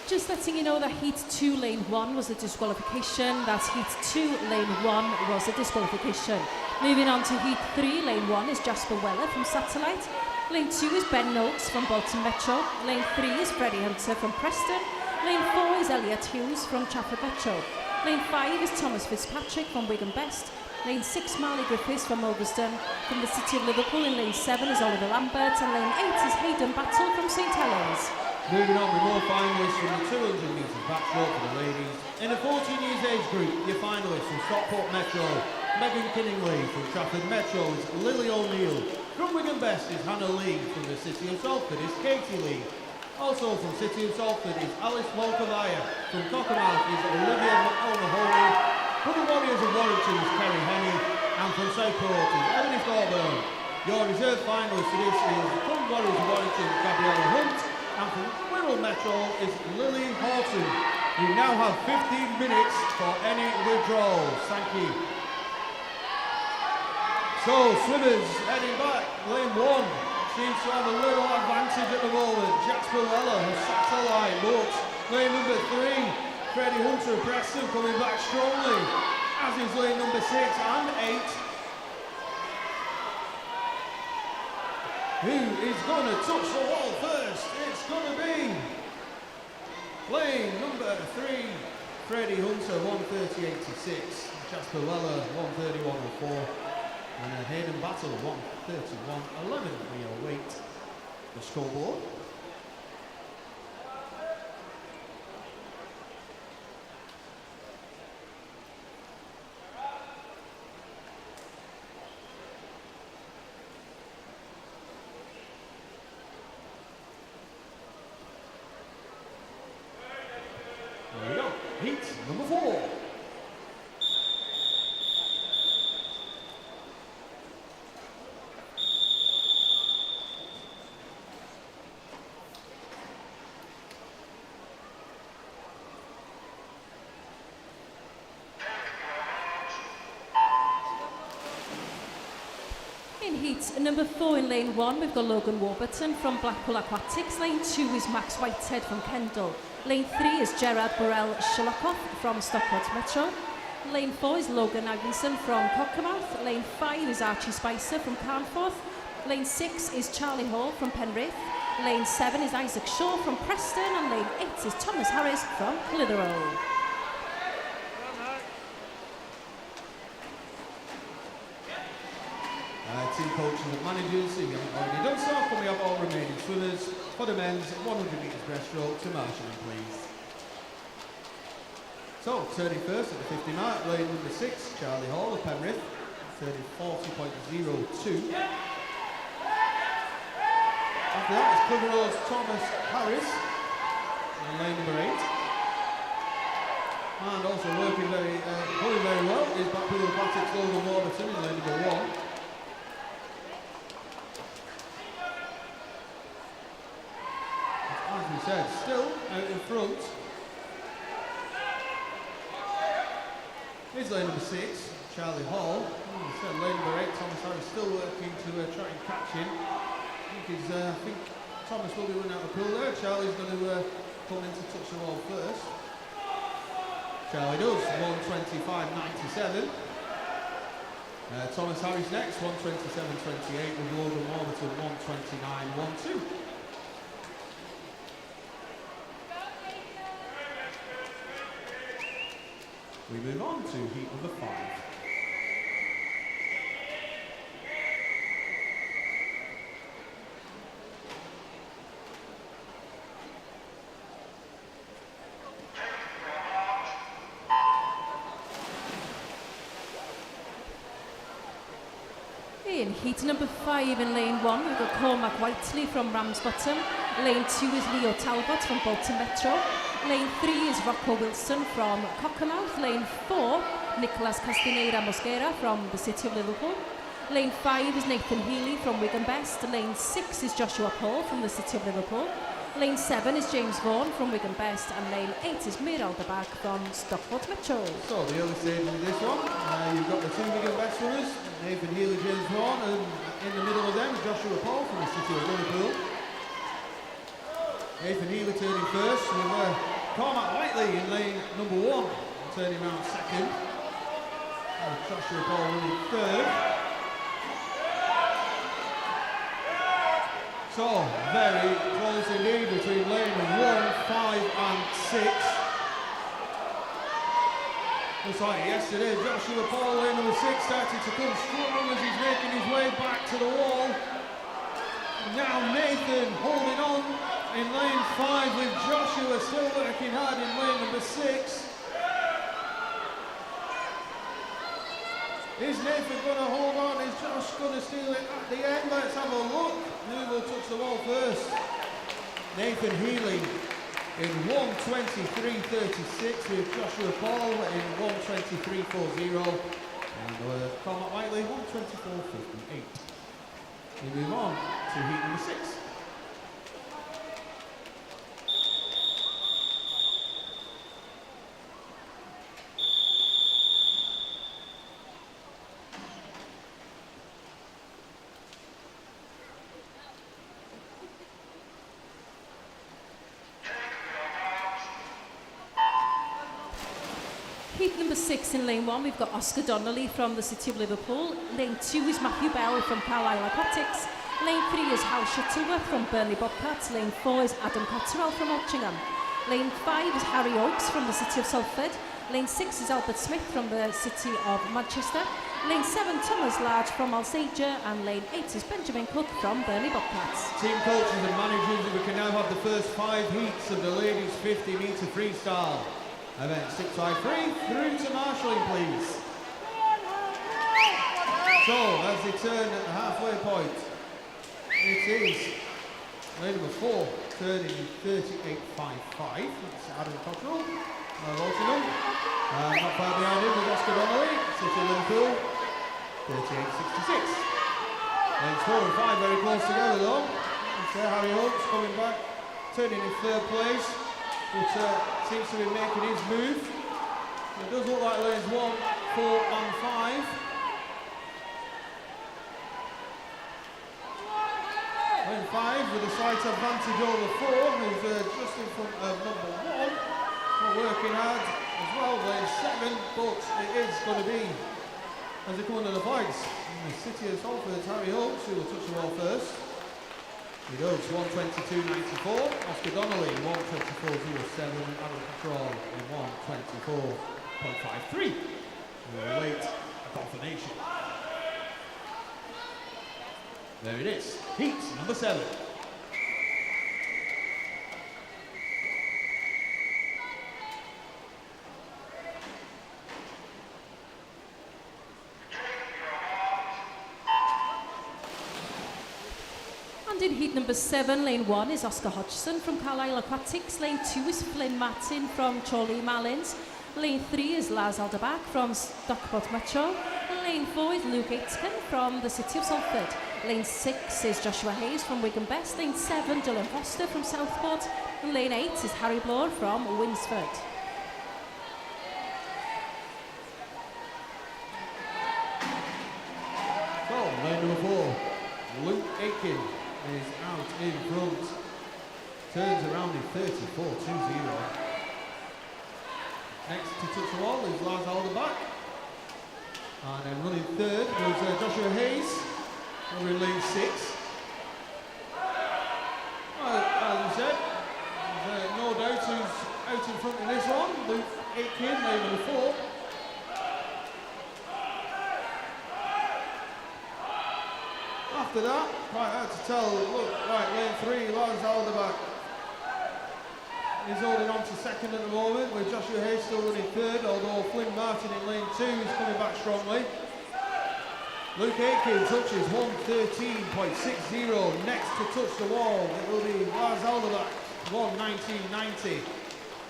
Just letting you know that heat 2, lane 1 was a disqualification. That's heat 2, lane 1 was a disqualification. Moving on to heat 3, lane 1 is Jasper Weller from Satellite. Lane 2 is Ben Noakes from Bolton Metro. Lane 3 is Freddie Hunter from Preston. Lane 4 is Elliot Hughes from Trafford Metro. Lane 5 is Thomas Fitzpatrick from Wigan Best. Lane 6, Marley Griffiths from Ulverston. From the City of Liverpool in Lane 7 is Oliver Lambert, and Lane 8 is Hayden Battle from St Helens. Moving on with more finalists from the 200 metres back stroke for the ladies. In the 14 years age group, your finalists from Stockport Metro, Megan Kinningley. From Trafford Metro is Lily O'Neill. From Wigan Best is Hannah Lee. From the City of Salford is Katie Lee. Also from City of Salford is Alice Walkovaya. From Cockermouth is Olivia O'Mahony. From the Warriors of Warrington is Kerry Henny. And from Southport is Emily Thorburn. Your reserve finalist for this is from Warriors of Warrington, Gabriella Hunt. And from Wirral Metro is Lily Horton. You now have 15 minutes for any withdrawals. Thank you. So, swimmers heading back, lane 1 seems to have a little advantage at the moment. Jasper Weller has satellite, but lane number 3, Freddie Hunter of Preston coming back strongly, as is lane number 6 and 8. Who is going to touch the wall first? It's going to be lane number 3, Freddie Hunter, 1:30.86. Jasper Weller, 1:31.04. And Hayden Battle, 1:31.11. We await the scoreboard. There we go. Heat number 4. In heat number 4 in lane 1, we've got Logan Warburton from Blackpool Aquatics. Lane 2 is Max Whitehead from Kendal. Lane 3 is Gerard Burrell Shalakoff from Stockport Metro. Lane 4 is Logan Agneson from Cockermouth. Lane 5 is Archie Spicer from Carnforth. Lane 6 is Charlie Hall from Penrith. Lane 7 is Isaac Shaw from Preston. And lane 8 is Thomas Harris from Clitheroe. Team coaches and managers, if you haven't already done so, can we have all remaining swimmers for the men's 100 metres breaststroke to marshalling, please. So, turning first at the 50 mark, lane number 6, Charlie Hall of Penrith, 30:40.02. After that is Clitheroe's Thomas Harris, in lane number 8. And also working going very well is Blackpool Aquatics Logan Warburton in lane number 1. As we said, still out in front is lane number 6, Charlie Hall. Lane number 8, Thomas Harris, still working to try and catch him. I think Thomas will be running out of the pool there. Charlie's going to come in to touch the wall first. Charlie does, 1:25.97. Thomas Harris next, 1:27.28 with Logan Warburton, 1:29.12. We move on to heat number 5. In heat number 5 in lane 1, we've got Cormac Whiteley from Ramsbottom. Lane 2 is Leo Talbot from Bolton Metro. Lane 3 is Rocco Wilson from Cockermouth. Lane 4, Nicolas Castaneda Mosquera from the City of Liverpool. Lane 5 is Nathan Healy from Wigan Best. Lane 6 is Joshua Paul from the City of Liverpool. Lane 7 is James Vaughan from Wigan Best. And lane 8 is Mir Alderbach from Stockport Metro. So the early stages of this one, you've got the 2 Wigan Best runners, Nathan Healy, James Vaughan, and in the middle of them, Joshua Paul from the City of Liverpool. Nathan Healy turning first with Cormac Whiteley in lane number 1, turning round second. And Joshua Paul running third. So, very close indeed between lane 1, 5 and 6. Just like yesterday, Joshua Paul, lane number 6, started to come strong as he's making his way back to the wall. Now Nathan holding on in lane 5 with Joshua still working hard in lane number 6. Is Nathan going to hold on? Is Josh going to steal it at the end? Let's have a look. Who will touch the wall first? Nathan Healy in 1:23.36 with Joshua Paul in 1:23.40. And Cormac Whiteley 1:24.58. We move on to heat number 6. Heat number 6 in lane 1, we've got Oscar Donnelly from the City of Liverpool. Lane 2 is Matthew Bell from Carlisle Aquatics. Lane 3 is Hal Shuttleworth from Burnley Bobcats. Lane 4 is Adam Cotterell from Altrincham. Lane 5 is Harry Oakes from the City of Salford. Lane 6 is Albert Smith from the City of Manchester. Lane 7, Thomas Large from Alsager. And lane 8 is Benjamin Cook from Burnley Bobcats. Team coaches and managers, we can now have the first 5 heats of the ladies 50 metre freestyle. Event 653 through to marshalling, please. So, as they turn at the halfway point, it is lane number 4, turning 38.55. That's Adam Cottrell, Altrincham. Not far behind him with Oscar Donnelly, City of Liverpool, 38.66. Lanes 4 and 5 very close together though. It's Harry Oakes coming back, turning in 3rd place. But seems to be making his move. It does look like lanes 1, 4 and 5. Lane 5 with a slight advantage over 4 is just in front of number 1. Not working hard as well, lane 7, but it is going to be as they come under the flags. In the City of Salford's Harry Oakes, who will touch the wall first. He goes 1:22.94. Oscar Donnelly 1:24.07. Adam Cottrell in 1:24.53. We'll await a confirmation. There it is. Heat number 7. And in heat number 7, lane 1 is Oscar Hodgson from Carlisle Aquatics. Lane 2 is Flynn Martin from Chorley Malins. Lane 3 is Lars Alderbach from Stockport Metro. Lane 4 is Luke Aitken from the City of Salford. Lane 6 is Joshua Hayes from Wigan Best. Lane 7, Dylan Foster from Southport. And lane 8 is Harry Bloor from Winsford. So, lane number 4, Luke Aitken is out in front. Turns around in 34.20. Next to touch the wall is Lars Alderbach. And then running 3rd was Joshua Hayes over in lane 6. As we said, there's no doubt who's out in front in this one. Luke Aitken, lane number 4. After that, quite hard to tell. Look, right, lane 3, Lars Alderbach is holding on to 2nd at the moment, with Joshua Hayes still running 3rd, although Flynn Martin in lane 2 is coming back strongly. Luke Aitken touches 1:13.60. Next to touch the wall, it will be Lars Alderbach, 1:19.90.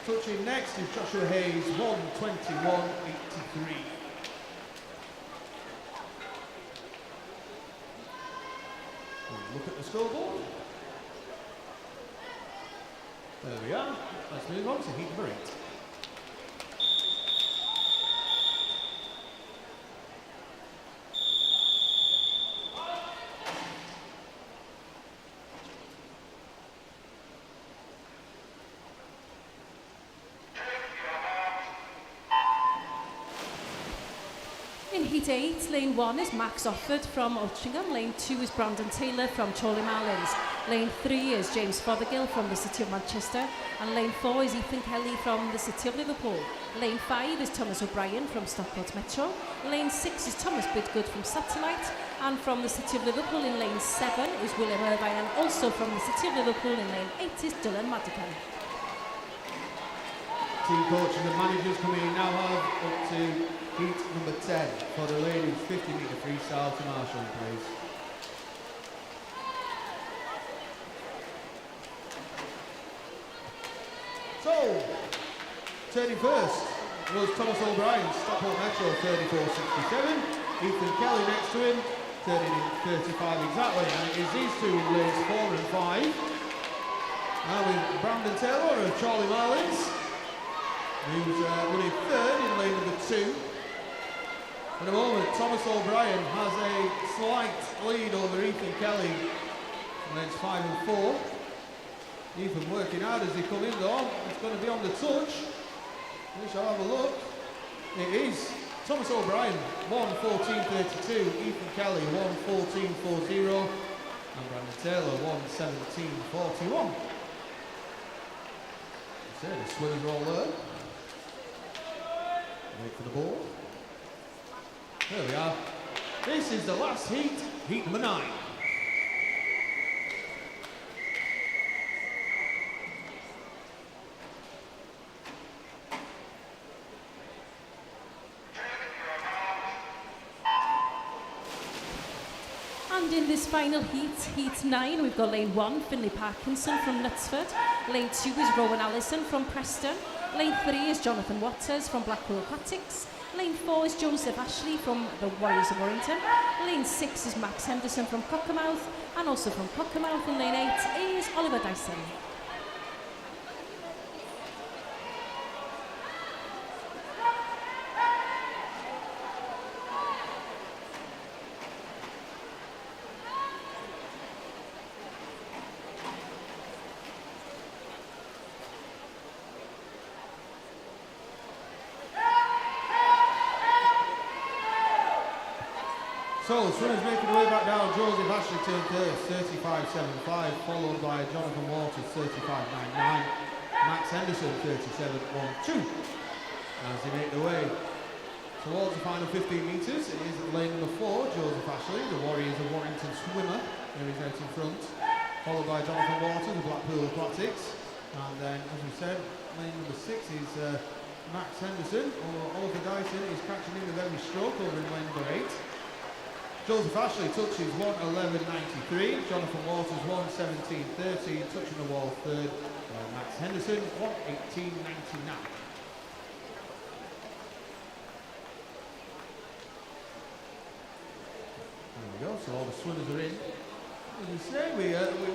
Touching next is Joshua Hayes, 1:21.83. Look at the scoreboard. There we are. Let's move on to heat number 8. In heat 8, lane 1 is Max Offord from Altrincham. Lane 2 is Brandon Taylor from Chorley Malins. Lane 3 is James Fothergill from the City of Manchester, and lane 4 is Ethan Kelly from the City of Liverpool. Lane 5 is Thomas O'Brien from Stockport Metro. Lane 6 is Thomas Bidgood from Satellite, and from the City of Liverpool in lane 7 is William Irvine, and also from the City of Liverpool in lane 8 is Dylan Madigan. Team coaches and managers coming in now have up to heat number 10 for the ladies 50 metre freestyle to Marshall, please. So, turning first was Thomas O'Brien, Stockport Metro 34.67. Ethan Kelly next to him, turning in 35 exactly. And it is these two in lanes 4 and 5. Now with Brandon Taylor of Charlie Marlins, who's running third in lane number 2. At the moment, Thomas O'Brien has a slight lead over Ethan Kelly in lanes 5 and 4. Ethan working hard as they come in though. It's going to be on the touch. We shall have a look. It is Thomas O'Brien, 1:14.32. Ethan Kelly, 1:14.40. And Brandon Taylor, 1:17.41. The swimmers are all there. Wait for the ball. There we are. This is the last heat, heat number 9. And in this final heat, heat 9, we've got lane 1, Finlay Parkinson from Knutsford. Lane 2 is Rowan Allison from Preston. Lane 3 is Jonathan Waters from Blackpool Aquatics. Lane 4 is Joseph Ashley from the Warriors of Warrington. Lane 6 is Max Henderson from Cockermouth. And also from Cockermouth in lane 8 is Oliver Dyson. So, swimmers making their way back down. Joseph Ashley turned first, 35.75, followed by Jonathan Waters, 35.99. Max Henderson, 37.12. As they make their way towards the final 15 metres, it is lane number 4, Joseph Ashley, the Warriors of Warrington swimmer. There he's out in front, followed by Jonathan Waters, the Blackpool Aquatics. And then, as we said, lane number 6 is Max Henderson, or Oliver Dyson is catching in with every stroke over in lane number 8. Joseph Ashley touches 1:11.93, Jonathan Waters 1:17.30, touching the wall third, Max Henderson 1:18.99. There we go, so all the swimmers are in. As we say, we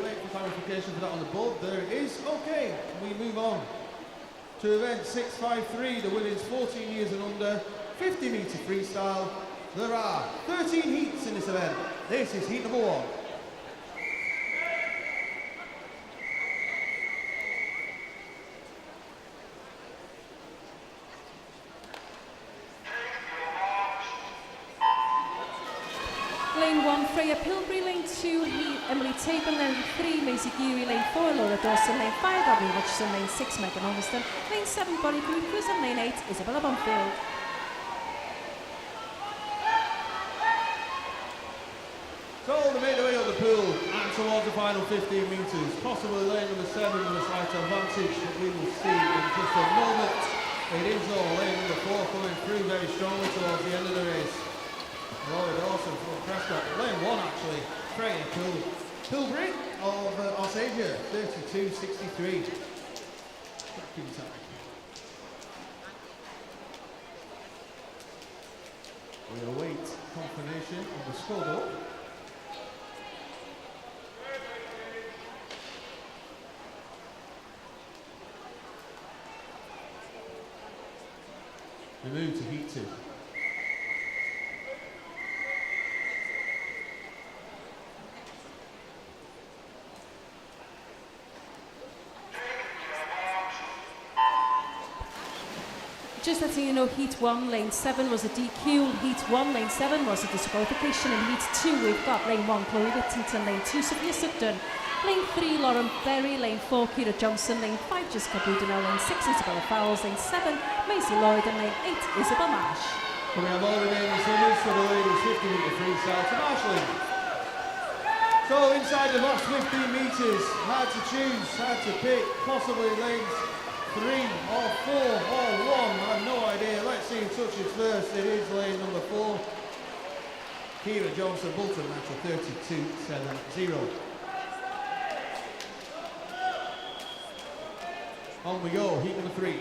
wait for clarification for that on the board. There it is. Okay, we move on to event 653, the women's 14 years and under 50 metre freestyle. There are 13 heats in this event. This is heat number 1. Lane 1, Freya Pilbury. Lane 2, Emily Tabor. Lane 3, Maisie Geary. Lane 4, Laura Dawson. Lane 5, Abby Richardson. Lane 6, Megan Olmston. Lane 7, Bonnie Groupers. And lane 8, Isabella Bonfield. So they made their way up the pool and towards the final 15 metres. Possibly lane number 7 with a slight advantage that we will see in just a moment. It is all lane number 4 coming through very strongly towards the end of the race. Laura Dawson from Prescott. Lane 1 actually, Freya Pilbury of Ossager, 32.63. Tracking time. We await confirmation of the scoreboard. We move to heat 2. Just letting you know, heat 1, lane 7 was a DQ. Heat 1, lane 7 was a disqualification. In heat 2, we've got lane 1, Chloe Whittington. Lane 2, Sophia Sugden. Lane 3, Lauren Berry. Lane 4, Kira Johnson. Lane 5, Jessica Boudinot. Lane 6, Isabella Fowles. Lane 7, Maisie Lloyd. And Lane 8, Isabel Marsh. We have all remaining swimmers for the ladies 50-metre freestyle to marshalling. So inside the last 15 metres, hard to choose, hard to pick, possibly lanes 3 or 4 or 1, I have no idea. Let's see who touches first. It is lane number 4. Kira Johnson, Bolton Metro 32.70. On we go, heat number 3.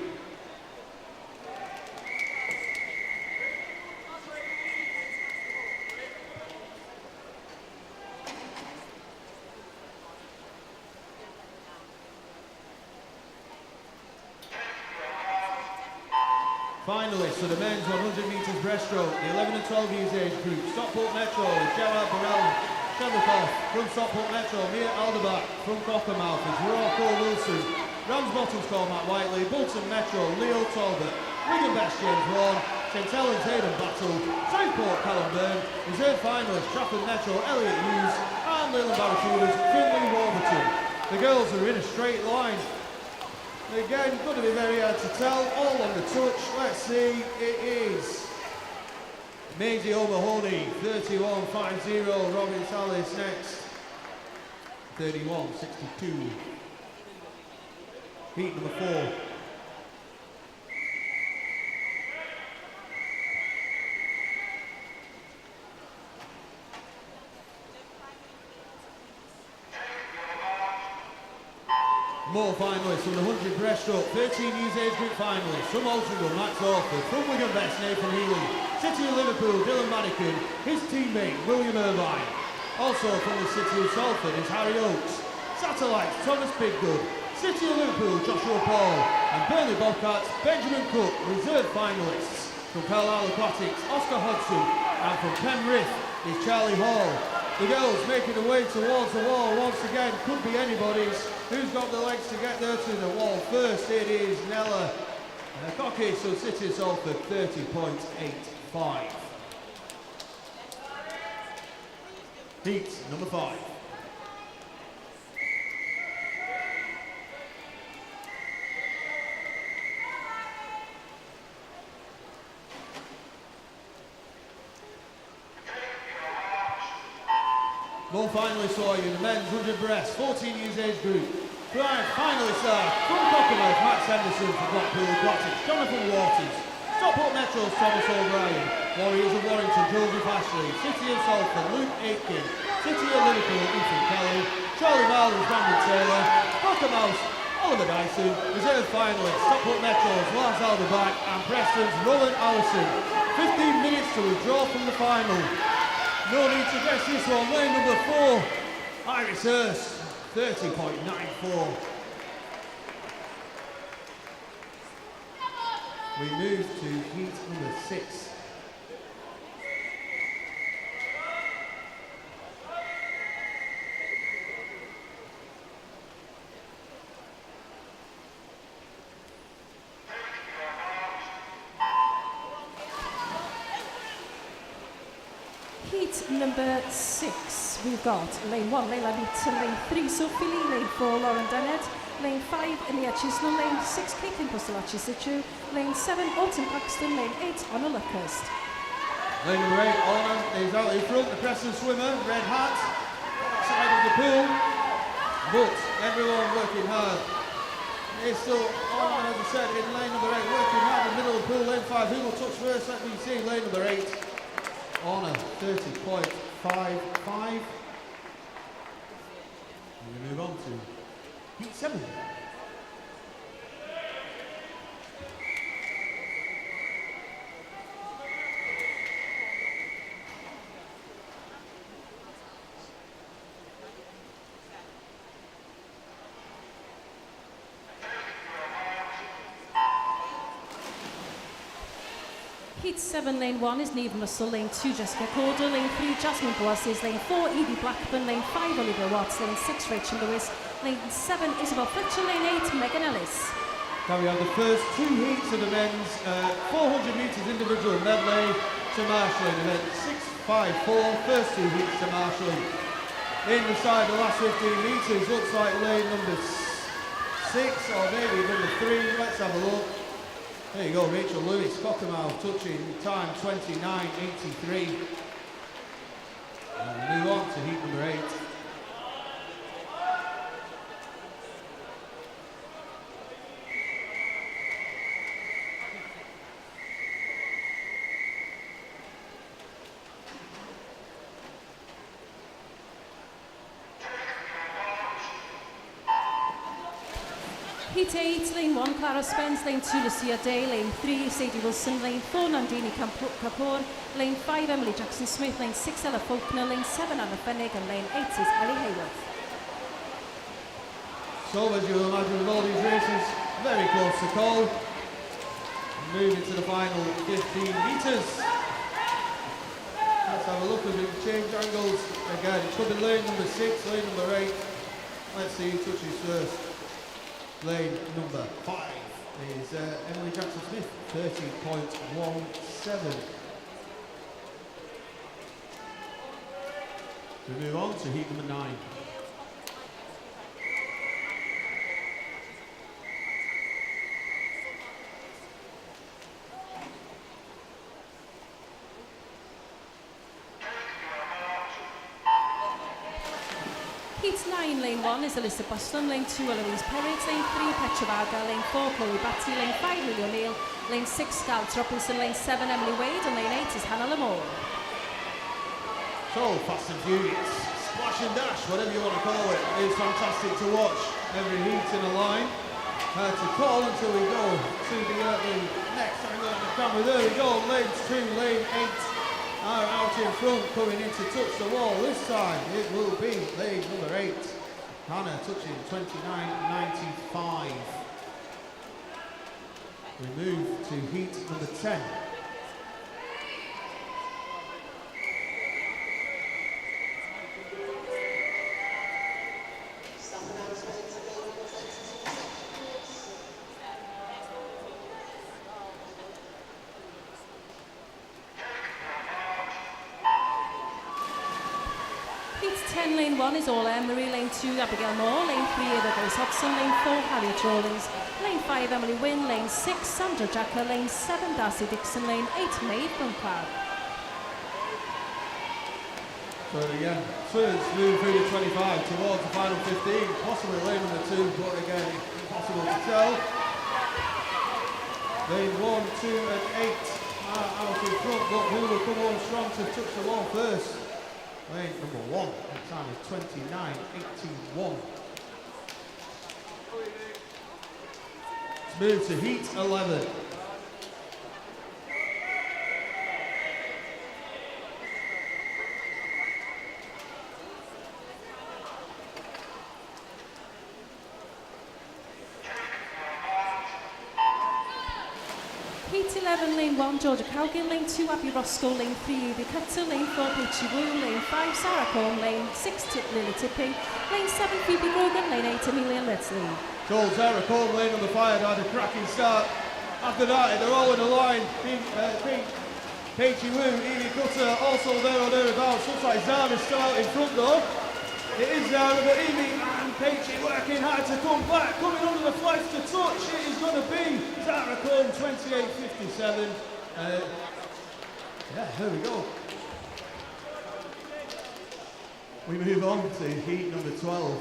Finalists for the men's 100 metres breaststroke, the 11 and 12 years age group, Stockport Metro, Gerard Burrell, Shelikoff, from Stockport Metro, Mia Alderbach, from Cockermouth, is Rocco Wilson, Ramsbottom's Cormac Whiteley, Bolton Metro, Leo Talbot, Wigan Best James Vaughan, St Helens Hayden Battle, Southport Callum Byrne, reserve finalists Trafford Metro, Elliot Hughes, and Leyland Barracudas, Finley Warburton. The girls are in a straight line. Again, going to be very hard to tell, all on the touch. Let's see, it is Maisie O'Mahony, 31.50, Robin Salis next, 31.62. Heat number 4. More finalists from the 100 breaststroke, 13 years age group finalists from Altrincham, Max Orford, from Wigan Best, Nathan Healy, City of Liverpool, Dylan Madigan, his teammate William Irvine. Also from the City of Salford is Harry Oakes, Satellites, Thomas Biggood, City of Liverpool, Joshua Paul, and Burnley Bobcats, Benjamin Cook, reserve finalists from Carlisle Aquatics, Oscar Hodgson, and from Penrith is Charlie Hall. The girls making their way towards the wall once again, could be anybody's. Who's got the legs to get there to the wall first? It is Nella Cocky, so City of Salford 30.85. Heat number 5. More finalists for you, the men's 100 breast, 14 years age group. Finalists are from Cockermouth, Max Henderson from Blackpool Aquatics, Jonathan Waters, Stockport Metro's Thomas O'Brien, Warriors of Warrington, Joseph Ashley, City of Salford, Luke Aitken, City of Liverpool, Ethan Kelly, Charlie Marlins, Brandon Taylor, Cockermouth, Oliver Dyson, reserve finalists, Stockport Metro's Lars Alderback and Preston's Roland Allison. 15 minutes to withdraw from the final. No need to guess this one, lane number 4, Iris Hurst, 30.94. We move to heat number 6. Heat number 6, we've got lane 1, Leila Newton, lane 3, Sophie Lee, lane 4, Lauren Dennett, lane 5, Ilia Chisnell, lane 6, Caitlin Postolachi-Situ, lane 7, Autumn Paxton, lane 8, Honor Luckhurst. Lane number 8, Honor is out in front, the Preston swimmer, red hat, side of the pool, but everyone working hard. It's still Honor, as I said, in lane number 8, working hard in the middle of the pool, lane 5, who will touch first? Let me see, lane number 8. Honor 30.55. And we move on to heat 7. Heat 7, lane 1 is Neve Mussel, lane 2 Jessica Corder, lane 3 Jasmine Boasses, lane 4 Edie Blackburn, lane 5 Olivia Watts, lane 6 Rachel Lewis, lane 7 Isabel Fletcher, lane 8 Megan Ellis. Now we have the first 2 heats of the men's 400 metres individual medley to marshalling, event 6-5-4, first 2 heats to marshalling. Inside the last 15 metres, looks like lane number 6 or maybe number 3. Let's have a look. There you go, Rachel Lewis, Cockermouth, touching time 29.83. And move on to heat number 8. Heat 8, lane 1, Clara Spence, lane 2, Lucia Day, lane 3, Sadie Wilson, lane 4, Nandini Kapoor, lane 5, Emily Jackson-Smith, lane 6, Ella Faulkner, lane 7, Anna Fennig, and lane 8 is Ellie Hayworth. So, as you'll imagine with all these races, very close to call. Moving to the final 15 metres. Let's have a look as we change angles again. It could be lane number 6, lane number 8. Let's see who touches first. Lane number 5 is Emily Jackson-Smith, 30.17. We move on to heat number 9. Heat 9, lane 1 is Alyssa Boston, lane 2 Eloise Perrott, lane 3 Petra Varga, lane 4 Chloe Batty, lane 5 Lily O'Neill, lane 6 Scarlett Robinson, lane 7 Emily Wade, and lane 8 is Hannah Lamore. So, fast and furious, splash and dash, whatever you want to call it. It's fantastic to watch every heat in a line. To call until we go to the next angle on the camera. There we go, lane 2, lane 8 are out in front, coming in to touch the wall. This time it will be lane number 8. Hannah touching 29.95. We move to heat number 10. Heat 10, lane 1 is Ola Emery, lane 2 Abigail Moore, lane 3 Eva Grace Hodgson, lane 4 Harriet Rawlings, lane 5 Emily Wynn, lane 6 Sandra Jacker, lane 7 Darcy Dixon, lane 8 Maeve Bruncard. So again, Swins move through the 25 towards the final 15, possibly lane number 2, but again, impossible to tell. Lane 1, 2 and 8 are out in front, but who will come on strong to touch the wall first? Lane number 1, that time is 29.81. Let's move to heat 11. Heat 11, lane 1 Georgia Cowgill, lane 2 Abby Roscoe, lane 3 Ubi Cutter, lane 4 Peachy Wu, lane 5 Sarah Combe, lane 6 Lily Tipping, lane 7 Phoebe Grogan, lane 8 Amelia Leslie. So Sarah Combe, lane number 5, had a cracking start. After that, they're all in a line. Peachy Wu, Evie Cutter, also there or thereabouts. Looks like Zara's still out in front though. It is Zara, but Evie and Peachy working hard to come back. Coming under the flags to touch, it is going to be Zara Combe, 28.57. Yeah, there we go. We move on to heat number 12.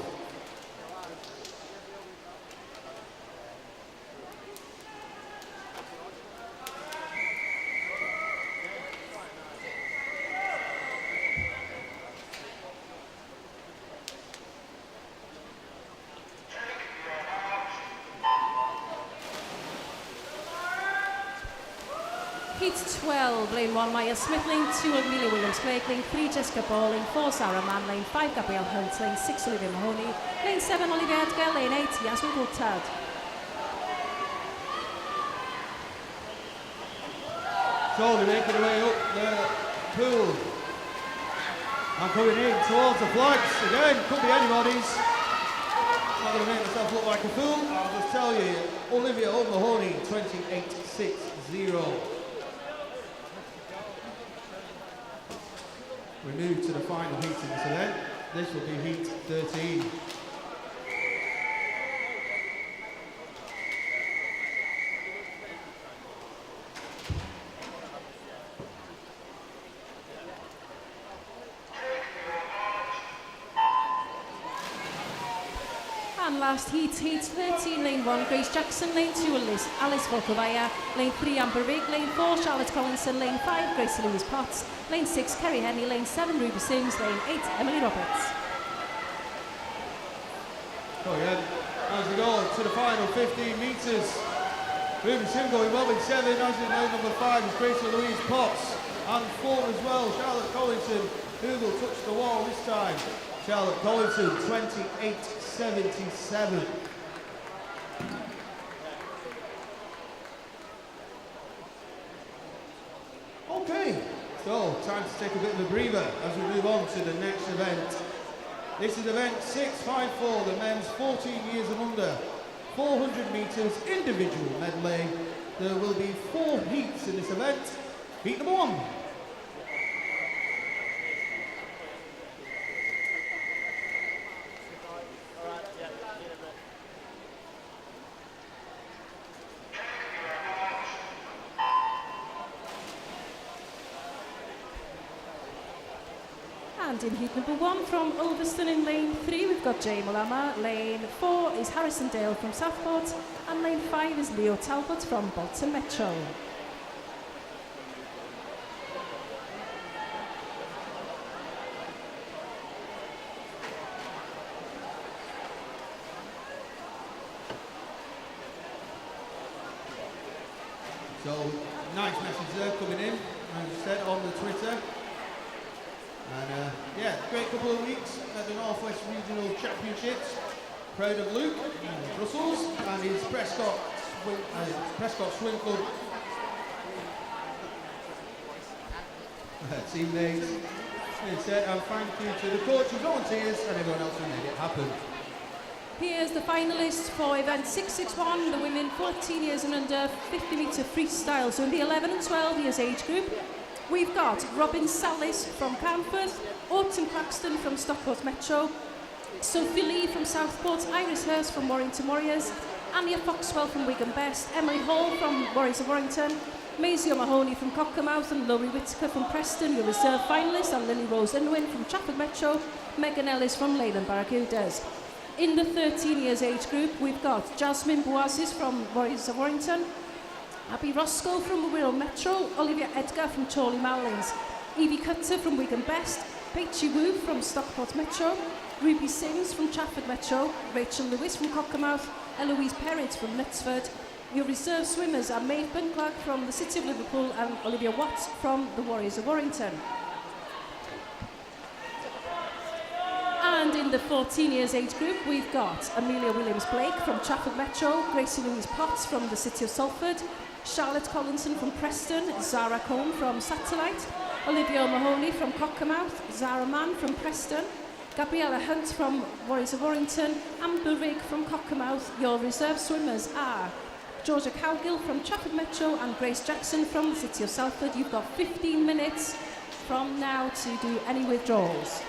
Heat 12, lane 1 Maya Smith, lane 2 Amelia Williams-Blake, lane 3 Jessica Ball, lane 4 Sarah Mann, lane 5 Gabrielle Hunt, lane 6 Olivia Mahoney, lane 7 Olivia Edgar, lane 8 Yasmin Goultard. So they're making their way up the pool. I'm coming in towards the flags. Again, could be anybody's. I'm not going to make myself look like a fool. I'll just tell you, Olivia O'Mahony, 28.60. We move to the final heat in this event. This will be heat 13. And last heat 13, lane 1, Grace Jackson, lane 2, Alice Volkovaya, lane 3, Amber Rigg, lane 4, Charlotte Collinson, lane 5, Grace Louise Potts, lane 6, Kerry Henny, lane 7, Ruby Sims, lane 8, Emily Roberts. Oh yeah, as we go to the final 15 metres. Ruby Sim going well in 7, as in lane number 5 is Grace Louise Potts, and 4 as well, Charlotte Collinson, who will touch the wall this time. Charlotte Collinson, 28.77. Okay, so time to take a bit of a breather as we move on to the next event. This is event 654, the men's 14 years and under, 400 metres individual medley. There will be 4 heats in this event. Heat number 1. And in heat number 1 from Ulverston in lane 3, we've got Jay Mulama. Lane 4 is Harrison Dale from Southport. And lane 5 is Leo Talbot from Bolton Metro. So, nice message there coming in, as I said, on the Twitter. And yeah, great couple of weeks at the North West Regional Championships. Proud of Luke in Brussels and his Prescott Swing Club teammates. He said, and thank you to the coaches, volunteers and everyone else who made it happen. Here's the finalists for event 661, the women 14 years and under 50 metre freestyle. So in the 11 and 12 years age group, we've got Robin Salis from Camford, Autumn Claxton from Stockport Metro, Sophie Lee from Southport, Iris Hurst from Warrington Warriors, Anya Foxwell from Wigan Best, Emily Hall from Warriors of Warrington, Maisie O'Mahony from Cockermouth and Laurie Whittaker from Preston, your reserve finalists, and Lily Rose Unwin from Trafford Metro, Megan Ellis from Leyland Barracudas. In the 13 years age group, we've got Jasmine Boazis from Warriors of Warrington, Abby Roscoe from Wirral Metro, Olivia Edgar from Chorley Mowlings, Evie Cutter from Wigan Best, Peachy Wu from Stockport Metro, Ruby Sims from Trafford Metro, Rachel Lewis from Cockermouth, Eloise Perrett from Knutsford. Your reserve swimmers are Maeve Bunclark from the City of Liverpool and Olivia Watts from the Warriors of Warrington. And in the 14 years age group, we've got Amelia Williams-Blake from Trafford Metro, Gracie Louise Potts from the City of Salford, Charlotte Collinson from Preston, Zara Cohn from Satellite, Olivia O'Mahony from Cockermouth, Zara Mann from Preston, Gabriella Hunt from Warriors of Warrington, Amber Rigg from Cockermouth. Your reserve swimmers are Georgia Cowgill from Trafford Metro and Grace Jackson from the City of Salford. You've got 15 minutes from now to do any withdrawals.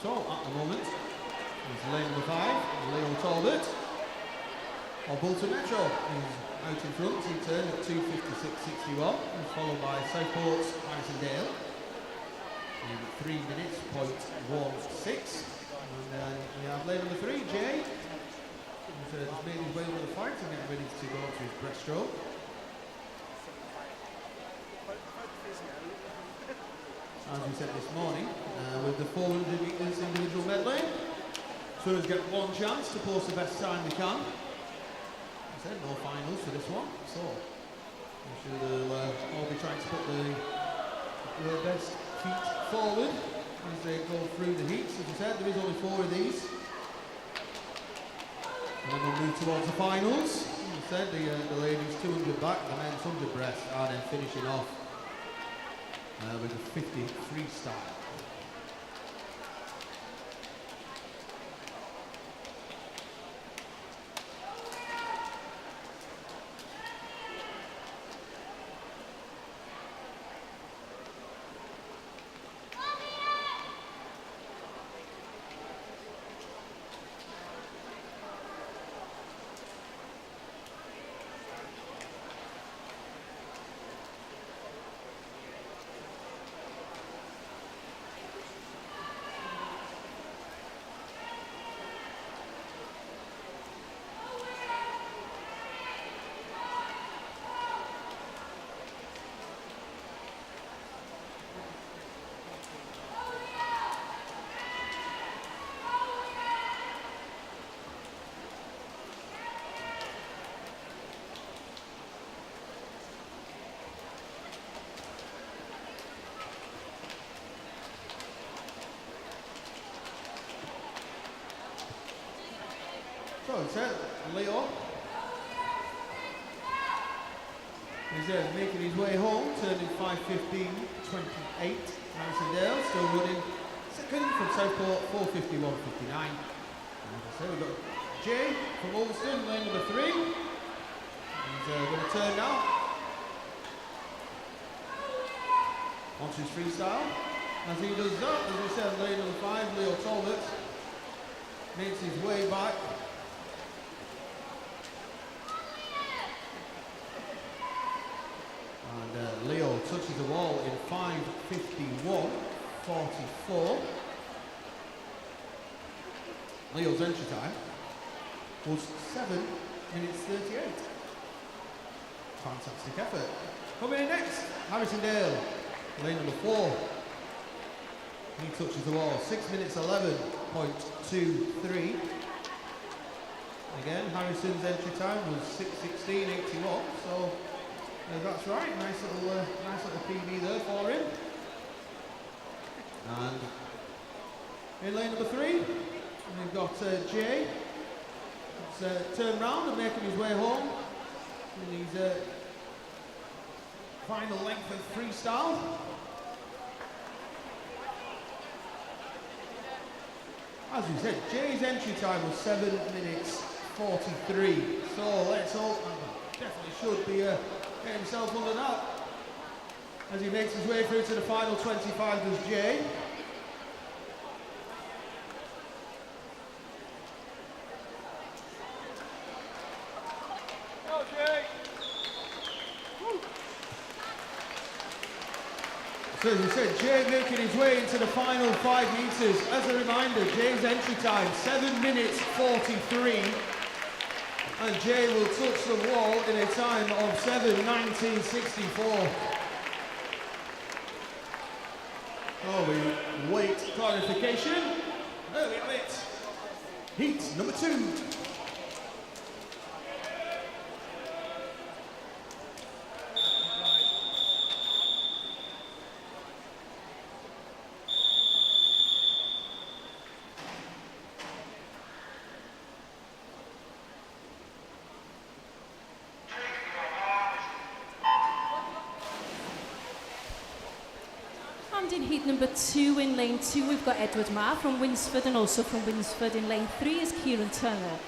So, at the moment, it's lane number 5, Leo Talbot. Of Bolton Metro is out in front, he turned at 2:56.61, and followed by Southport's Harrison Dale in 3 minutes, .16. And then we have lane number 3, Jay, who's just made his way over the fight and getting ready to go on to his breaststroke. as we said this morning, with the 400 metres individual medley. Swimmers get one chance to post the best time they can. As I said, no finals for this one, so I'm sure they'll all be trying to put their best feet forward as they go through the heats. As I said, there is only 4 of these. And then we'll move towards the finals. As I said, the ladies 200 back, the men's 100 breast, and then finishing off with a 50 freestyle. So it's Leo is making his way home, turning 5:15.28. Harrison Dale still running second from Southport, 4:51.59. And as I say, we've got Jay from Ulverston, lane number 3. He's going to turn now onto his freestyle. As he does that, as we said, lane number 5, Leo Talbot makes his way back. And Leo touches the wall in 5:51.44. Leo's entry time was 7 minutes 38. Fantastic effort. Coming in next, Harrison Dale, lane number 4. He touches the wall, 6 minutes 11.23. Again, Harrison's entry time was 6:16.81, so that's right, nice little PB there for him. And in lane number 3, we've got Jay. It's turned round and making his way home in his final length of freestyle. As we said, Jay's entry time was 7 minutes 43. So let's hope, definitely should be getting himself under that. As he makes his way through to the final 25 does Jay. Go Jay! So as we said, Jay making his way into the final 5 metres. As a reminder, Jay's entry time, 7 minutes 43. And Jay will touch the wall in a time of 7:19.64. Oh, we wait clarification. There we have it. Heat number 2. And in heat number 2, in lane 2, we've got Edward Marr from Winsford, and also from Winsford in lane 3 is Kieran Turner.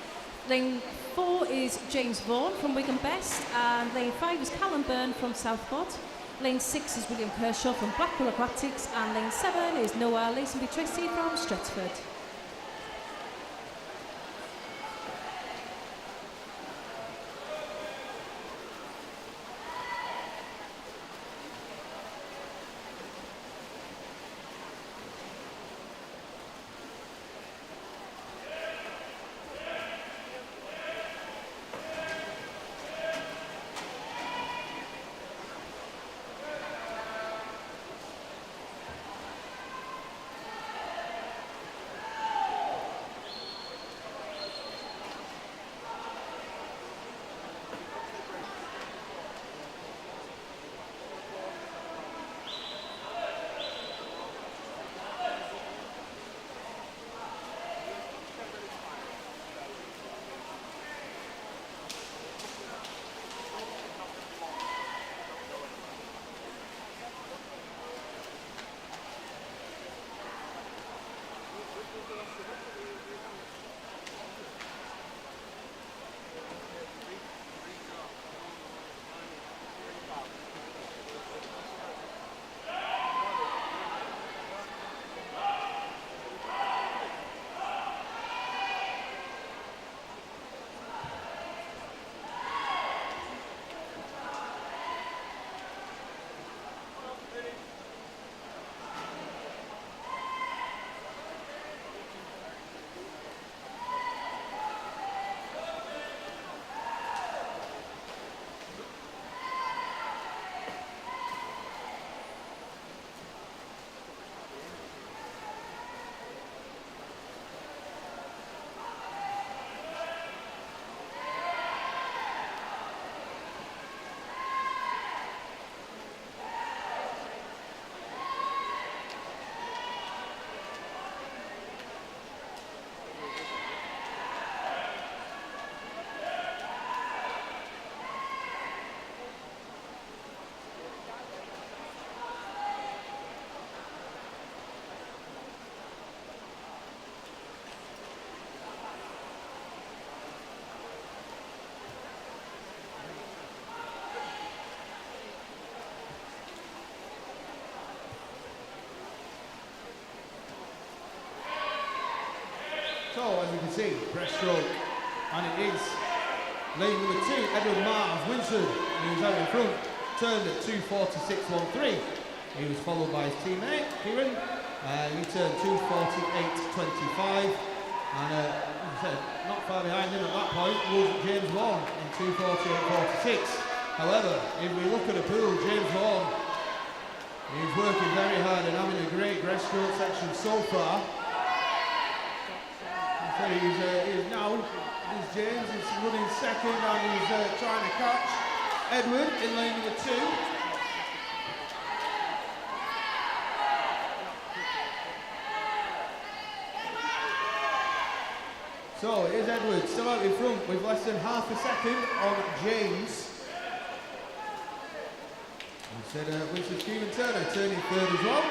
Lane 4 is James Vaughan from Wigan Best, and lane 5 is Callum Byrne from Southport. Lane 6 is William Kershaw from Blackpool Aquatics, and lane 7 is Noah Lazenby Tracy from Stretford. see, breaststroke, and it is lane number 2, Edward Marv Winsford, who was out in front, turned at 2:46.13. He was followed by his teammate, Kieran. He turned 2:48.25. And as I said, not far behind him at that point was James Vaughan in 2:48.46. However, if we look at the pool, James Vaughan, he's working very hard and having a great breaststroke section so far. So he's now, James is running second and he's trying to catch Edward in lane number 2. So here's Edward still out in front with less than half a second on James. We said Winston Stephen Turner turning third as well.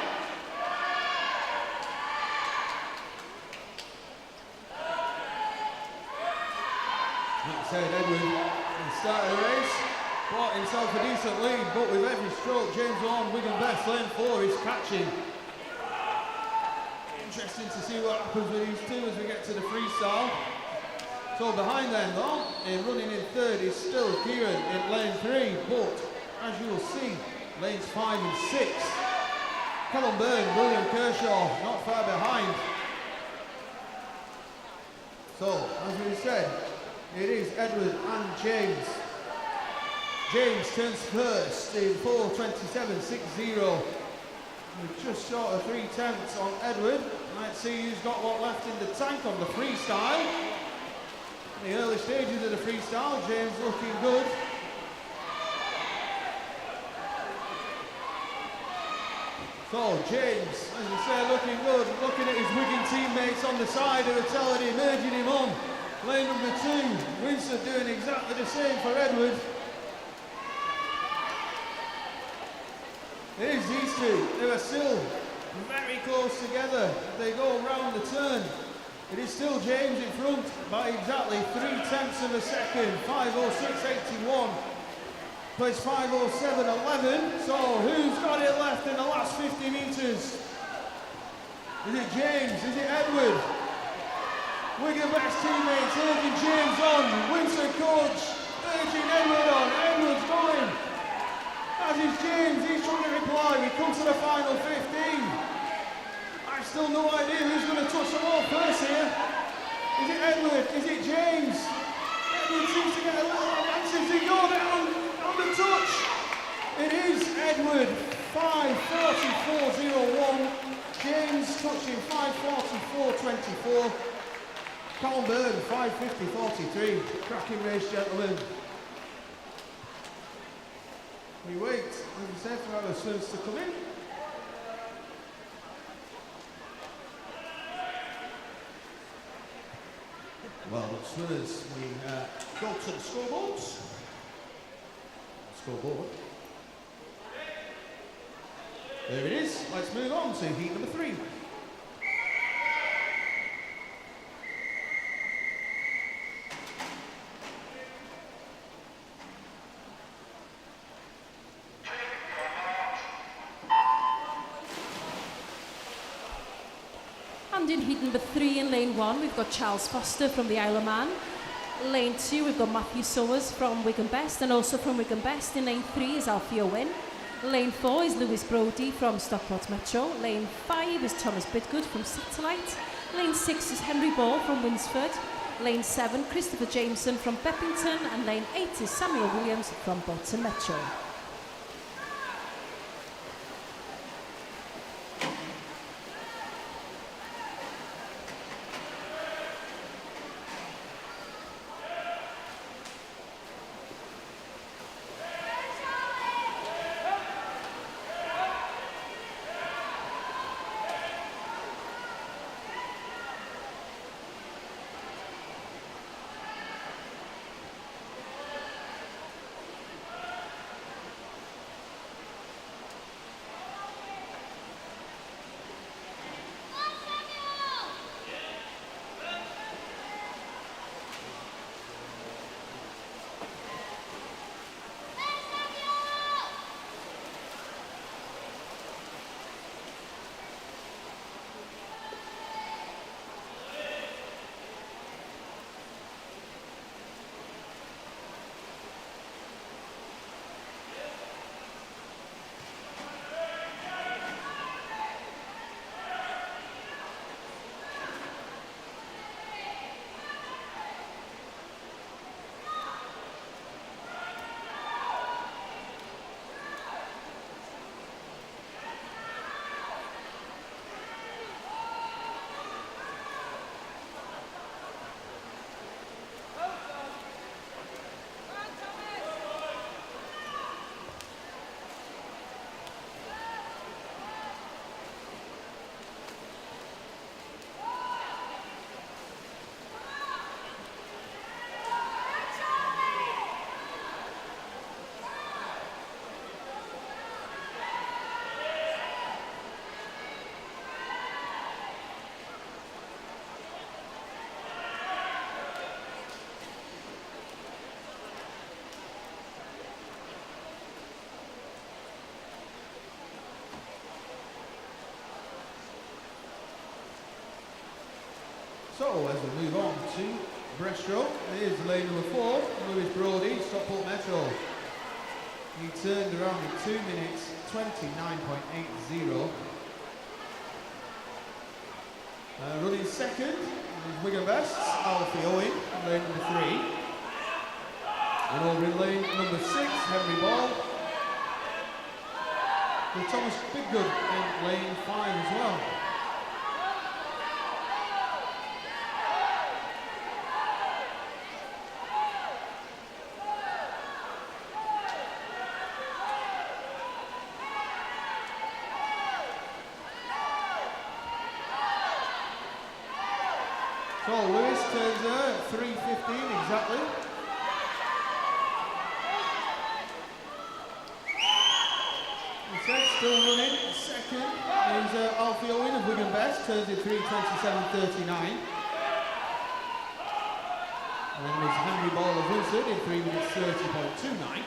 Like I said, Edward at the start of the race brought himself a decent lead, but with every stroke, James Vaughan, Wigan Best, lane 4 is catching. Interesting to see what happens with these two as we get to the freestyle. So behind them though, running in third is still Kieran in lane 3, but as you will see, lanes 5 and 6. Callum Byrne, William Kershaw, not far behind. So, as we said, it is Edward and James. James turns first in 4:27.60. We're just short of 3/10 on Edward. Let's see who's got what left in the tank on the freestyle. In the early stages of the freestyle, James looking good. So James, as I say, looking good. Looking at his Wigan teammates on the side who are telling him, urging him on. Lane number 2, Winston doing exactly the same for Edward. Here's these two, who are still very close together as they go round the turn. It is still James in front by exactly 3/10 of a second, 5:06.81. Plays 5:07.11. So who's got it left in the last 50 metres? Is it James? Is it Edward? Wigan Best teammates urging James on. Winston coach urging Edward on. Edward's going. As is James, he's trying to reply. We come to the final 15. I've still no idea who's going to touch the ball first here. Is it Edward? Is it James? Edward seems to get a little answers. He go down on the touch. It is Edward, 5:44.01. James touching 5:44.24. Callum Byrne, 5:50.43. Cracking race, gentlemen. We wait, as we said, for our swims to come in. Well, swimmers, we go to the scoreboards. Scoreboard. There it is. Let's move on to heat number 3. And in heat number 3 in lane 1, we've got Charles Foster from the Isle of Man. Lane 2, we've got Matthew Sowers from Wigan Best, and also from Wigan Best in lane 3 is Alfie Owen. Lane 4 is Lewis Brodie from Stockport Metro. Lane 5 is Thomas Bidgood from Satellite. Lane 6 is Henry Ball from Winsford. Lane 7, Christopher Jameson from Beppington. And lane 8 is Samuel Williams from Bolton Metro. So as we move on to breaststroke, here's lane number 4, Lewis Brody, Stockport Metro. He turned around in 2 minutes 29.80. Running second is Wigan Best's Alfie Owen, lane number 3. And over in lane number 6, Henry Ball. With Thomas Biggood in lane 5 as well. So Lewis turns there at 3:15 exactly. Instead, still running second is Alfie Owen of Wigan Best, turns in 3:27.39. And then there's Henry Ball of Winston in 3 minutes 30.29.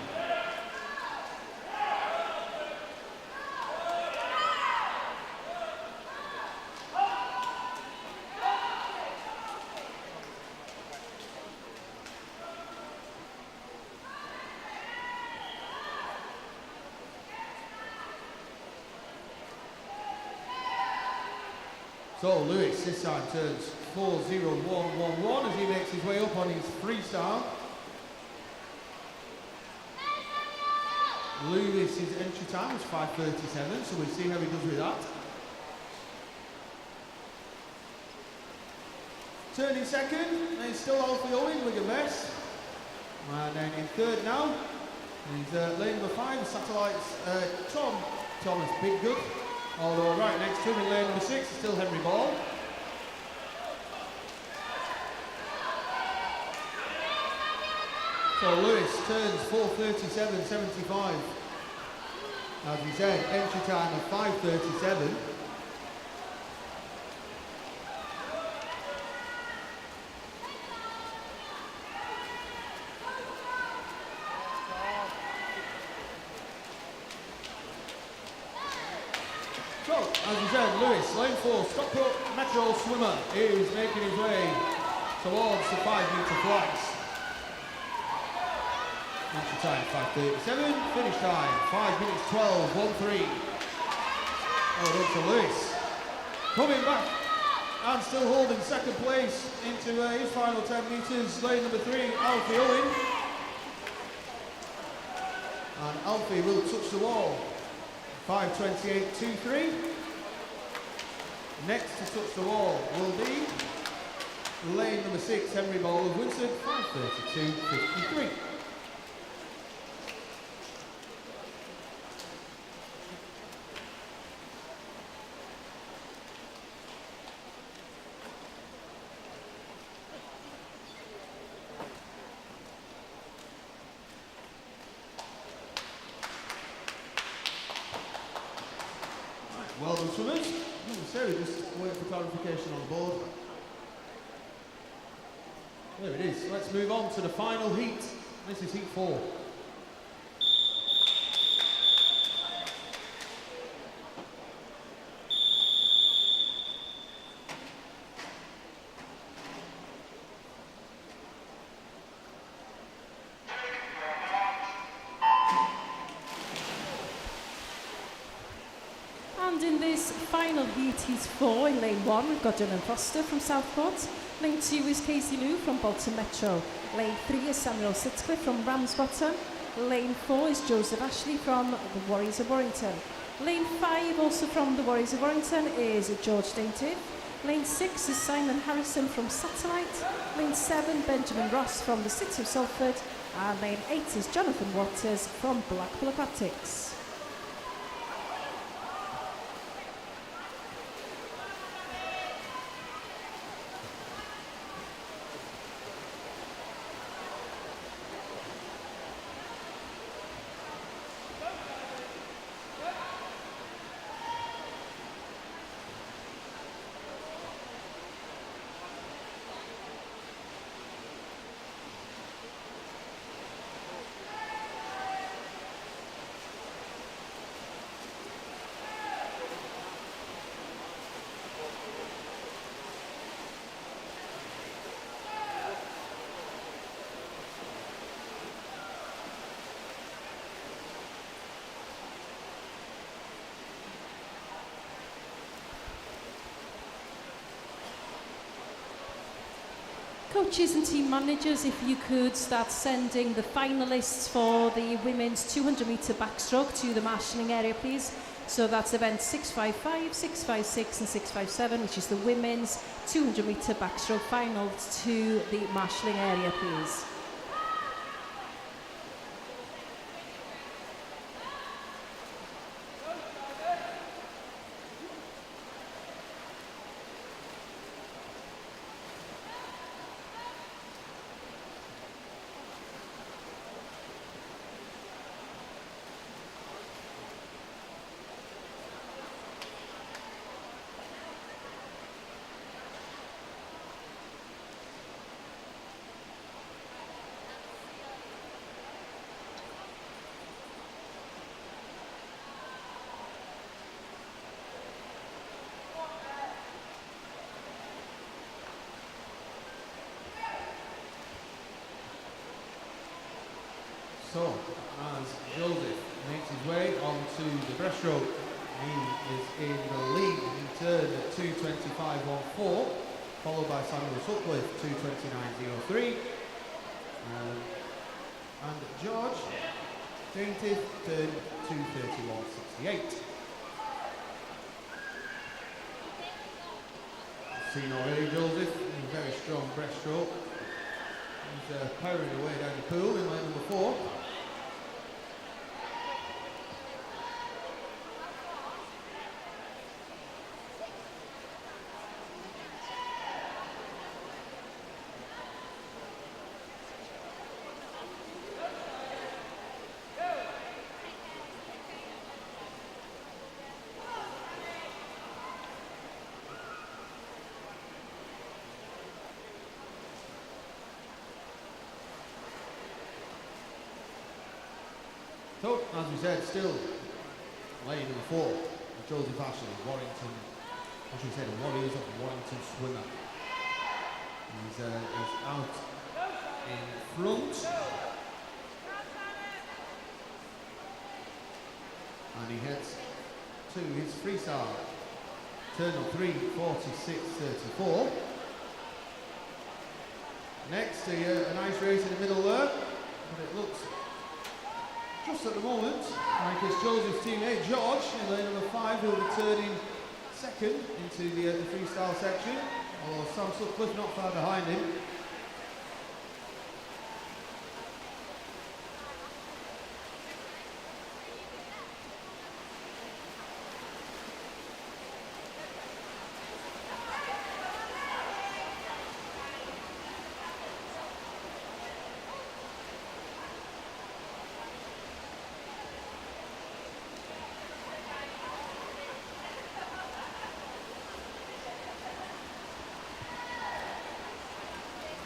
So Lewis this time turns 4:01.11 as he makes his way up on his freestyle. Lewis's entry time was 5:37, so we'll see how he does with that. Turning second, is still Alfie Owen, Wigan Best. And then in third now, he's lane number 5, Satellites, Thomas Biggood. Although right next to him in lane number 6 is still Henry Ball. So Lewis turns 4:37.75. As we said, entry time of 5:37. So, as we said, Lewis, lane 4, Stockport Metro swimmer, is making his way towards the 5-metre flights. Entry time 5:37, finish time 5 minutes 12.13. Well done to Lewis. Coming back and still holding second place into his final 10 metres, lane number 3, Alfie Owen. And Alfie will touch the wall. 5:28.23. Next to touch the wall will be lane number 6, Henry Ball of Winston, 5:32.53. Well done, swimmers. So we just wait for clarification on the board. There it is. Let's move on to the final heat. This is heat 4. And in this final heat, he's 4 in lane 1. We've got Dylan Foster from Southport. Lane 2 is Casey New from Bolton Metro. Lane 3 is Samuel Sitcliffe from Ramsbottom. Lane 4 is Joseph Ashley from the Warriors of Warrington. Lane 5, also from the Warriors of Warrington, is George Daintive. Lane 6 is Simon Harrison from Satellite. Lane 7, Benjamin Ross from the City of Salford. And lane 8 is Jonathan Waters from Blackpool Aquatics. coaches and team managers, if you could start sending the finalists for the women's 200 metre backstroke to the marshalling area, please. So that's event 655, 656 and 657, which is the women's 200 metre backstroke finals, to the marshalling area, please. So, as Joseph makes his way onto the breaststroke, he is in the lead in turn at 2:25.14, followed by Samuel Sutcliffe, 2:29.03. And George Daintiff, turn 2:31.68. Seen already Joseph in a very strong breaststroke. He's powering away down the pool in lane number 4. So, as we said, still lane number 4, Joseph Ashley, Warrington, as we said, Warriors of Warrington swimmer. He's out in front. And he heads to his freestyle. Turn of 3:46.34. Next, a nice race in the middle there, but it looks just at the moment like it's Joseph's teammate George in lane number 5 who will be turning second into the freestyle section, although Sam Sutcliffe not far behind him.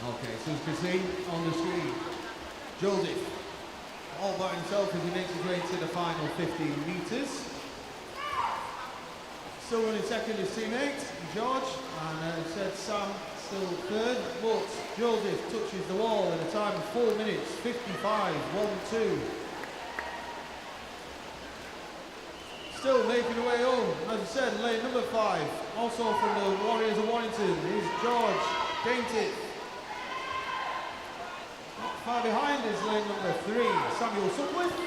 Okay, so as you can see on the screen, Joseph all by himself as he makes his way to the final 15 metres. Still running second his teammate, George, and as said, Sam still third, but Joseph touches the wall in a time of 4 minutes, 55.12. Still making away home, as I said, lane number 5, also from the Warriors of Warrington, is George Daintiff. Far behind is lane number 3, Samuel Sutcliffe.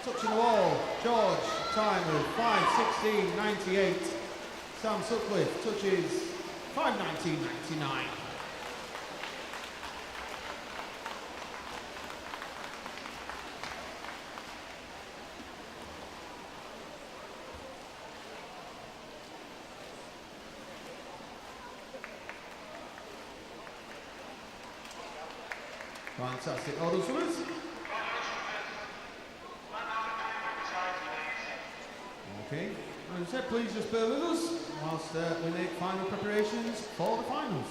Touching the wall, George, time of 5:16.98. Sam Sutcliffe touches 5:19.99. Fantastic. All those swimmers. Okay. As I said, please just bear with us whilst we make final preparations for the finals.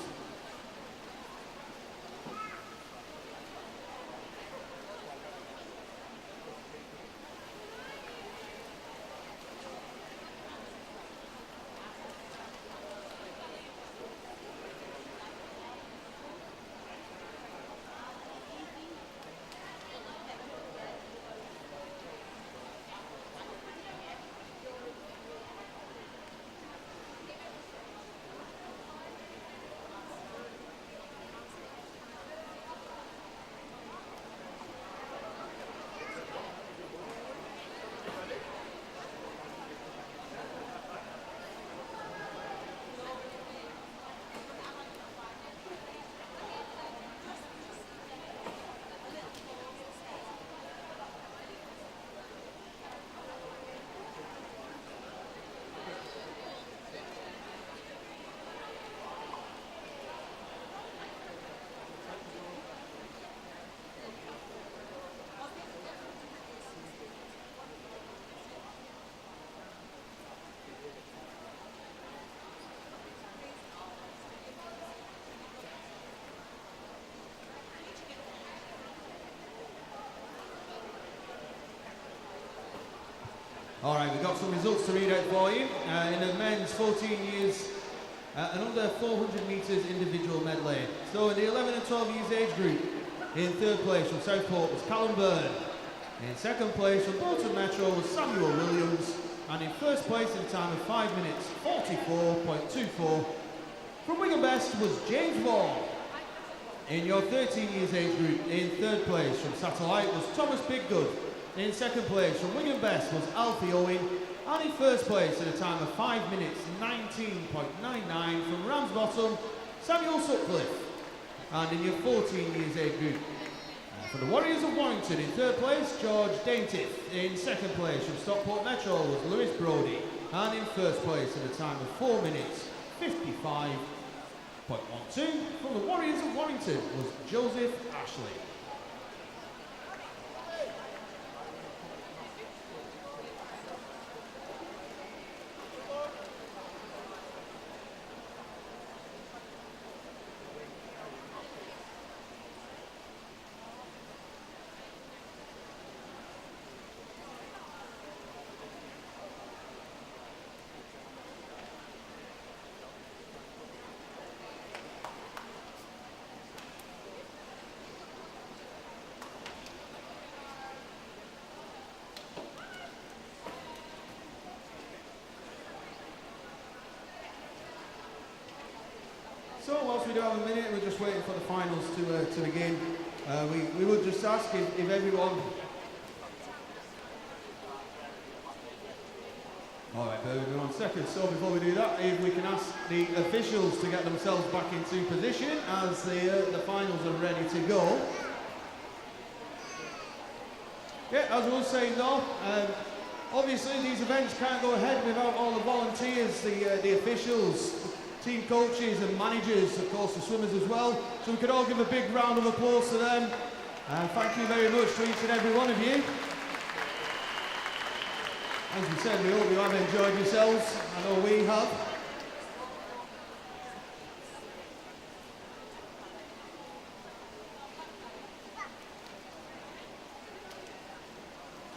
All right, we've got some results to read out for you. In the men's 14 years and under 400 metres individual medley. So in the 11 and 12 years age group, in third place from Southport was Callum Byrne. In second place from Bolton Metro was Samuel Williams. And in first place in a time of 5 minutes 44.24 from Wigan Best was James Wall. In your 13 years age group, in third place from Satellite was Thomas Biggood. In second place from Wigan Best was Alfie Owen. And in first place in a time of 5 minutes 19.99 from Ramsbottom, Samuel Sutcliffe. And in your 14 years age group, for the Warriors of Warrington, in third place, George Daintiff. In second place from Stockport Metro was Lewis Brodie. And in first place in a time of 4 minutes 55.12 from the Warriors of Warrington was Joseph Ashley. So whilst we do have a minute, we're just waiting for the finals to begin. We would just ask if everyone... All right, bear with me 1 second. So before we do that, if we can ask the officials to get themselves back into position as the finals are ready to go. Yeah, as I was saying though, obviously these events can't go ahead without all the volunteers, the officials, team coaches and managers, of course the swimmers as well. So we could all give a big round of applause to them. And thank you very much to each and every one of you. As we said, we hope you have enjoyed yourselves. I know we have.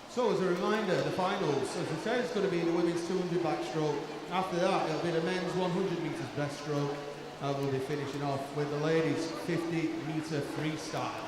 So as a reminder, the finals, as I said, it's going to be the women's 200 backstroke. After that, it'll be the men's 100 metres breaststroke. And we'll be finishing off with the ladies' 50 metre freestyle.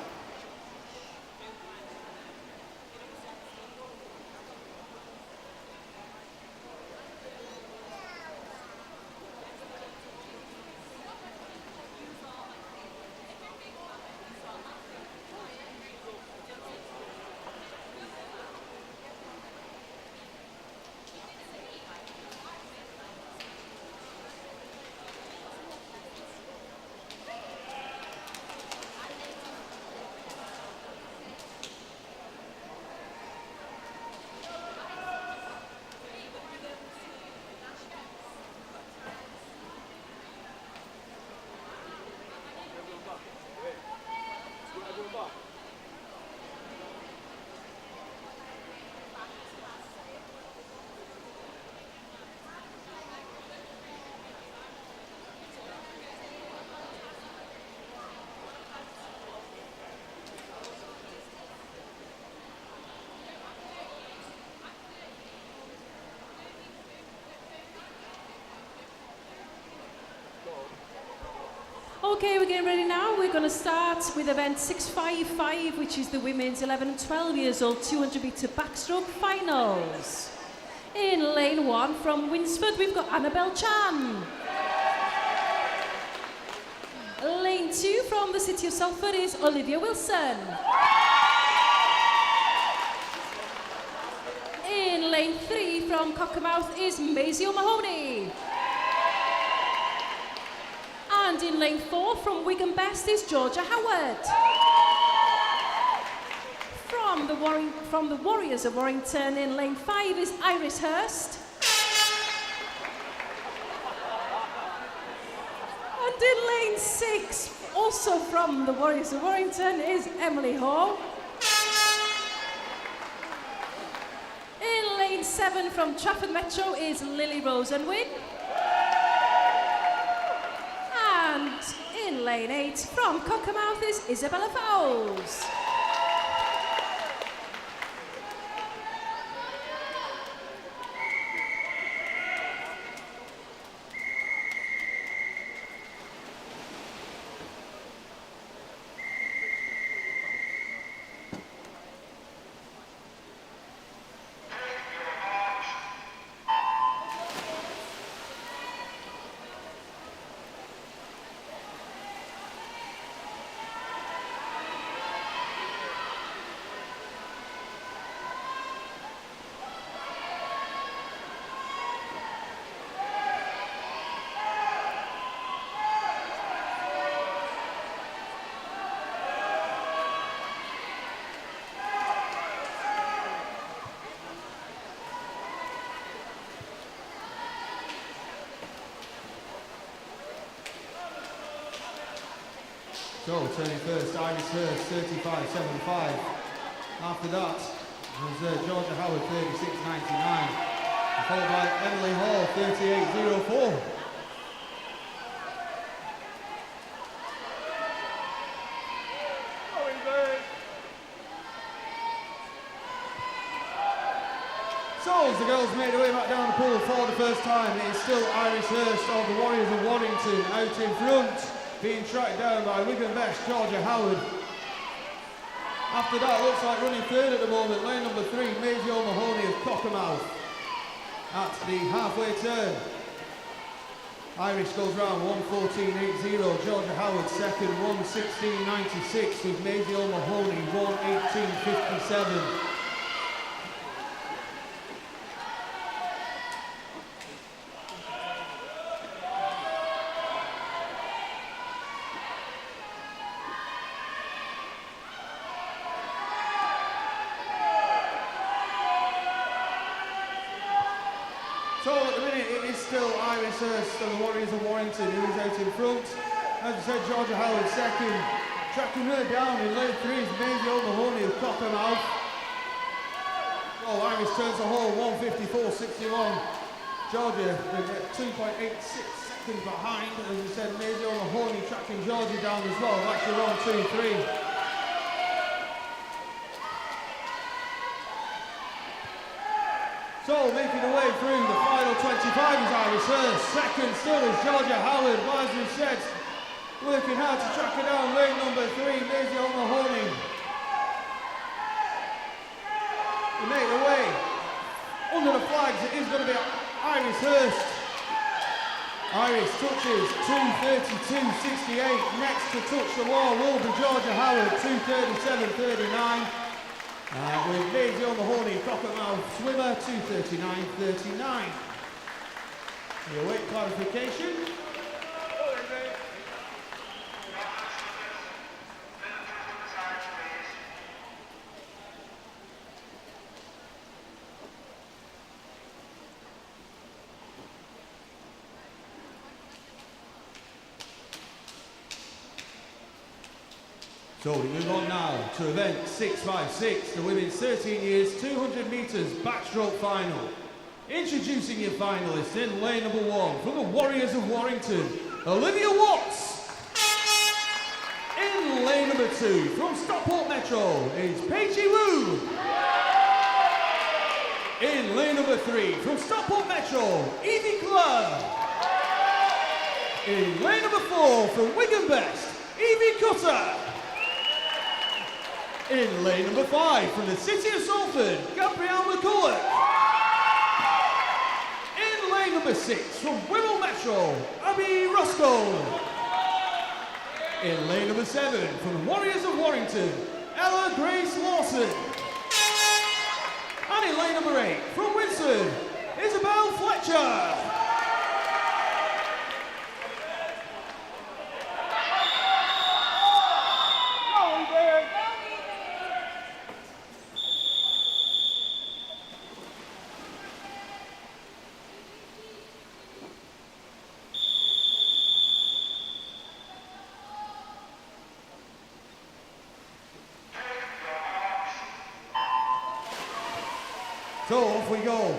Okay, we're getting ready now. We're going to start with event 655, which is the women's 11 and 12 years old 200 metre backstroke finals. In lane 1 from Winsford, we've got Annabelle Chan. Lane 2 from the city of Salford is Olivia Wilson. In lane 3 from Cockermouth is Maisie O'Mahony. And in lane 4 from Wigan Best is Georgia Howard. From the Warriors of Warrington in lane 5 is Iris Hurst. And in lane 6, also from the Warriors of Warrington, is Emily Hall. In lane 7 from Trafford Metro is Lily Rose Unwin. And in lane 8 from Cockermouth is Isabella Fowles. So turning first, Iris Hurst, 35.75. After that was Georgia Howard, 36.99. Followed by Emily Hall, 38.04. So as the girls made their way back down the pool for the first time, it is still Iris Hurst of the Warriors of Warrington out in front, being tracked down by Wigan Best, Georgia Howard. After that, looks like running third at the moment, lane number 3, Maisie O'Mahony of Cockermouth. At the halfway turn, Irish goes round 1:14.80, Georgia Howard second, 1:16.96 with Maisie O'Mahony 1:18.57. So at the minute it is still Iris Hurst of the Warriors of Warrington who is out in front. As I said, Georgia Howard second. Tracking her down in lane 3 is Maisie O'Mahony of Cockermouth. Oh, Iris turns the hole, 1:54.61. Georgia with 2.86 seconds behind. As I said, Maisie O'Mahony tracking Georgia down as well. That's your 1-2-3. So making the way through the final 25 is Iris Hurst. Second still is Georgia Howard. As we said, working hard to track her down. Lane number 3, Maisie O'Mahony. To make the way under the flags, it is going to be Iris Hurst. Iris touches 2:32.68. Next to touch the wall will be Georgia Howard, 2:37.39. With Maisie O'Mahony, Cockermouth swimmer, 2:39.39. Your weight clarification. So we move on now to event 656, the women's 13 years, 200 metres backstroke final. Introducing your finalists in lane number 1 from the Warriors of Warrington, Olivia Watts. In lane number 2 from Stockport Metro is Paige Wu. In lane number 3 from Stockport Metro, Evie Club. In lane number 4 from Wigan Best, Evie Cutter. In lane number 5 from the City of Salford, Gabrielle McCulloch. In lane number 6 from Wirral Metro, Abby Roscoe. In lane number 7 from the Warriors of Warrington, Ella Grace Lawson. And in lane number 8 from Winsford, Isabel Fletcher. So off we go.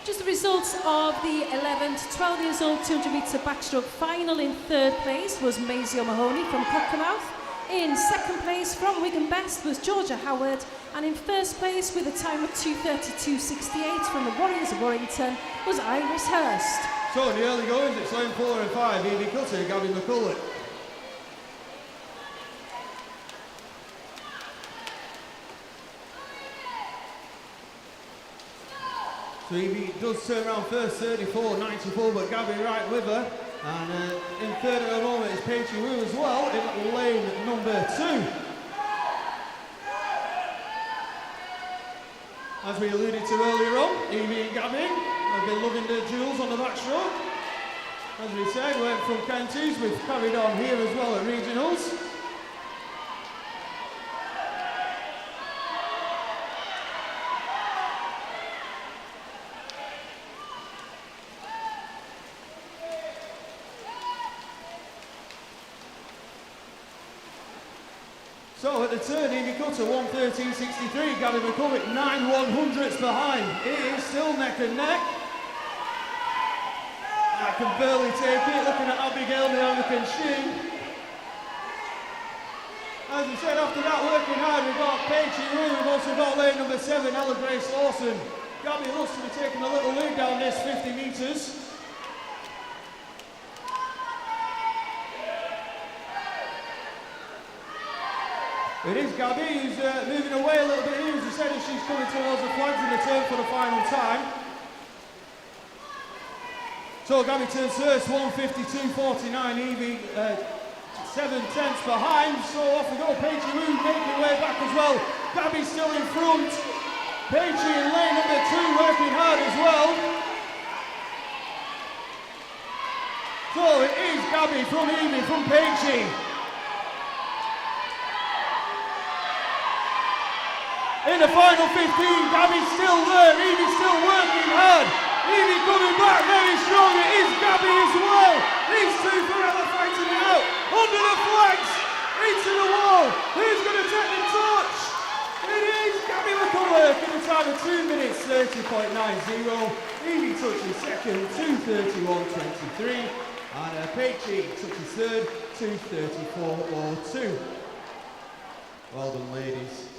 Just the results of the 11 to 12 years old 200 metre backstroke final. In third place was Maisie O'Mahony from Cockermouth. In second place from Wigan Best was Georgia Howard. And in first place with a time of 2:32.68 from the Warriors of Warrington was Iris Hurst. So in the early goings, it's lane 4 and 5, Evie Cutter, Gabby McCulloch. So Evie does turn around first, 34.94, but Gabby right with her. And in third at the moment is Paige Wu as well in lane number 2. As we alluded to earlier on, Evie and Gabby have been loving their duels on the backstroke. As we said, went from counties, we've carried on here as well at regionals. So at the turn, Evie Cutter 1:13.63, Gabby McCulloch 9/100ths behind. It is still neck and neck. I can barely take it, looking at Abigail Naomi Shin. As we said, after that, working hard, we've got Paige Wu, we've also got lane number 7, Ella Grace Lawson. Gabby looks to be taking a little lead down this 50 metres. It is Gabby who's moving away a little bit here, as we said, as she's coming towards the flags in the turn for the final time. So Gabby turns first, 1:52.49, Evie 7/10 behind, so off we go. Paige Wu making her way back as well. Gabby's still in front. Paige in lane number 2 working hard as well. So it is Gabby from Evie, from Paige. In the final 15, Gabby's still there, Evie's still working hard. Evie coming back very strong, it is Gabby as well. These two forever fighting it out. Under the flags, into the wall. Who's going to take the torch? It is Gabby McCulloch in the time of 2 minutes 30.90. Evie touches second, 2:31.23. And Paige touches third, 2:34.02. Well done, ladies.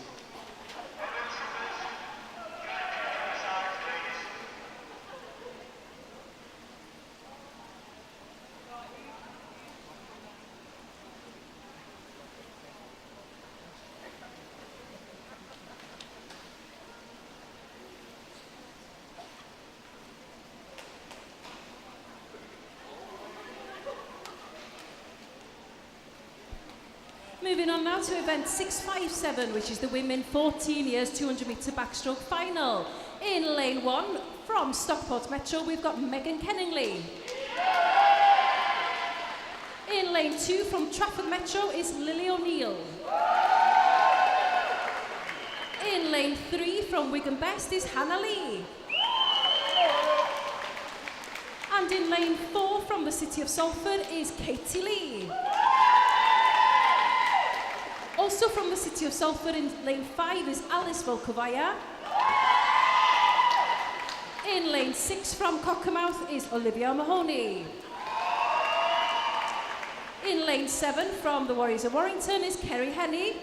Moving on now to event 657, which is the women 14 years 200 metre backstroke final. In lane 1, from Stockport Metro, we've got Megan Kenningley. In lane 2, from Trafford Metro, is Lily O'Neill. In lane 3, from Wigan Best, is Hannah Lee. And in lane 4, from the City of Salford, is Katie Lee. Also from the City of Salford in lane 5 is Alice Volkovaya. In lane 6 from Cockermouth is Olivia Mahoney. In lane 7 from the Warriors of Warrington is Kerry Henney.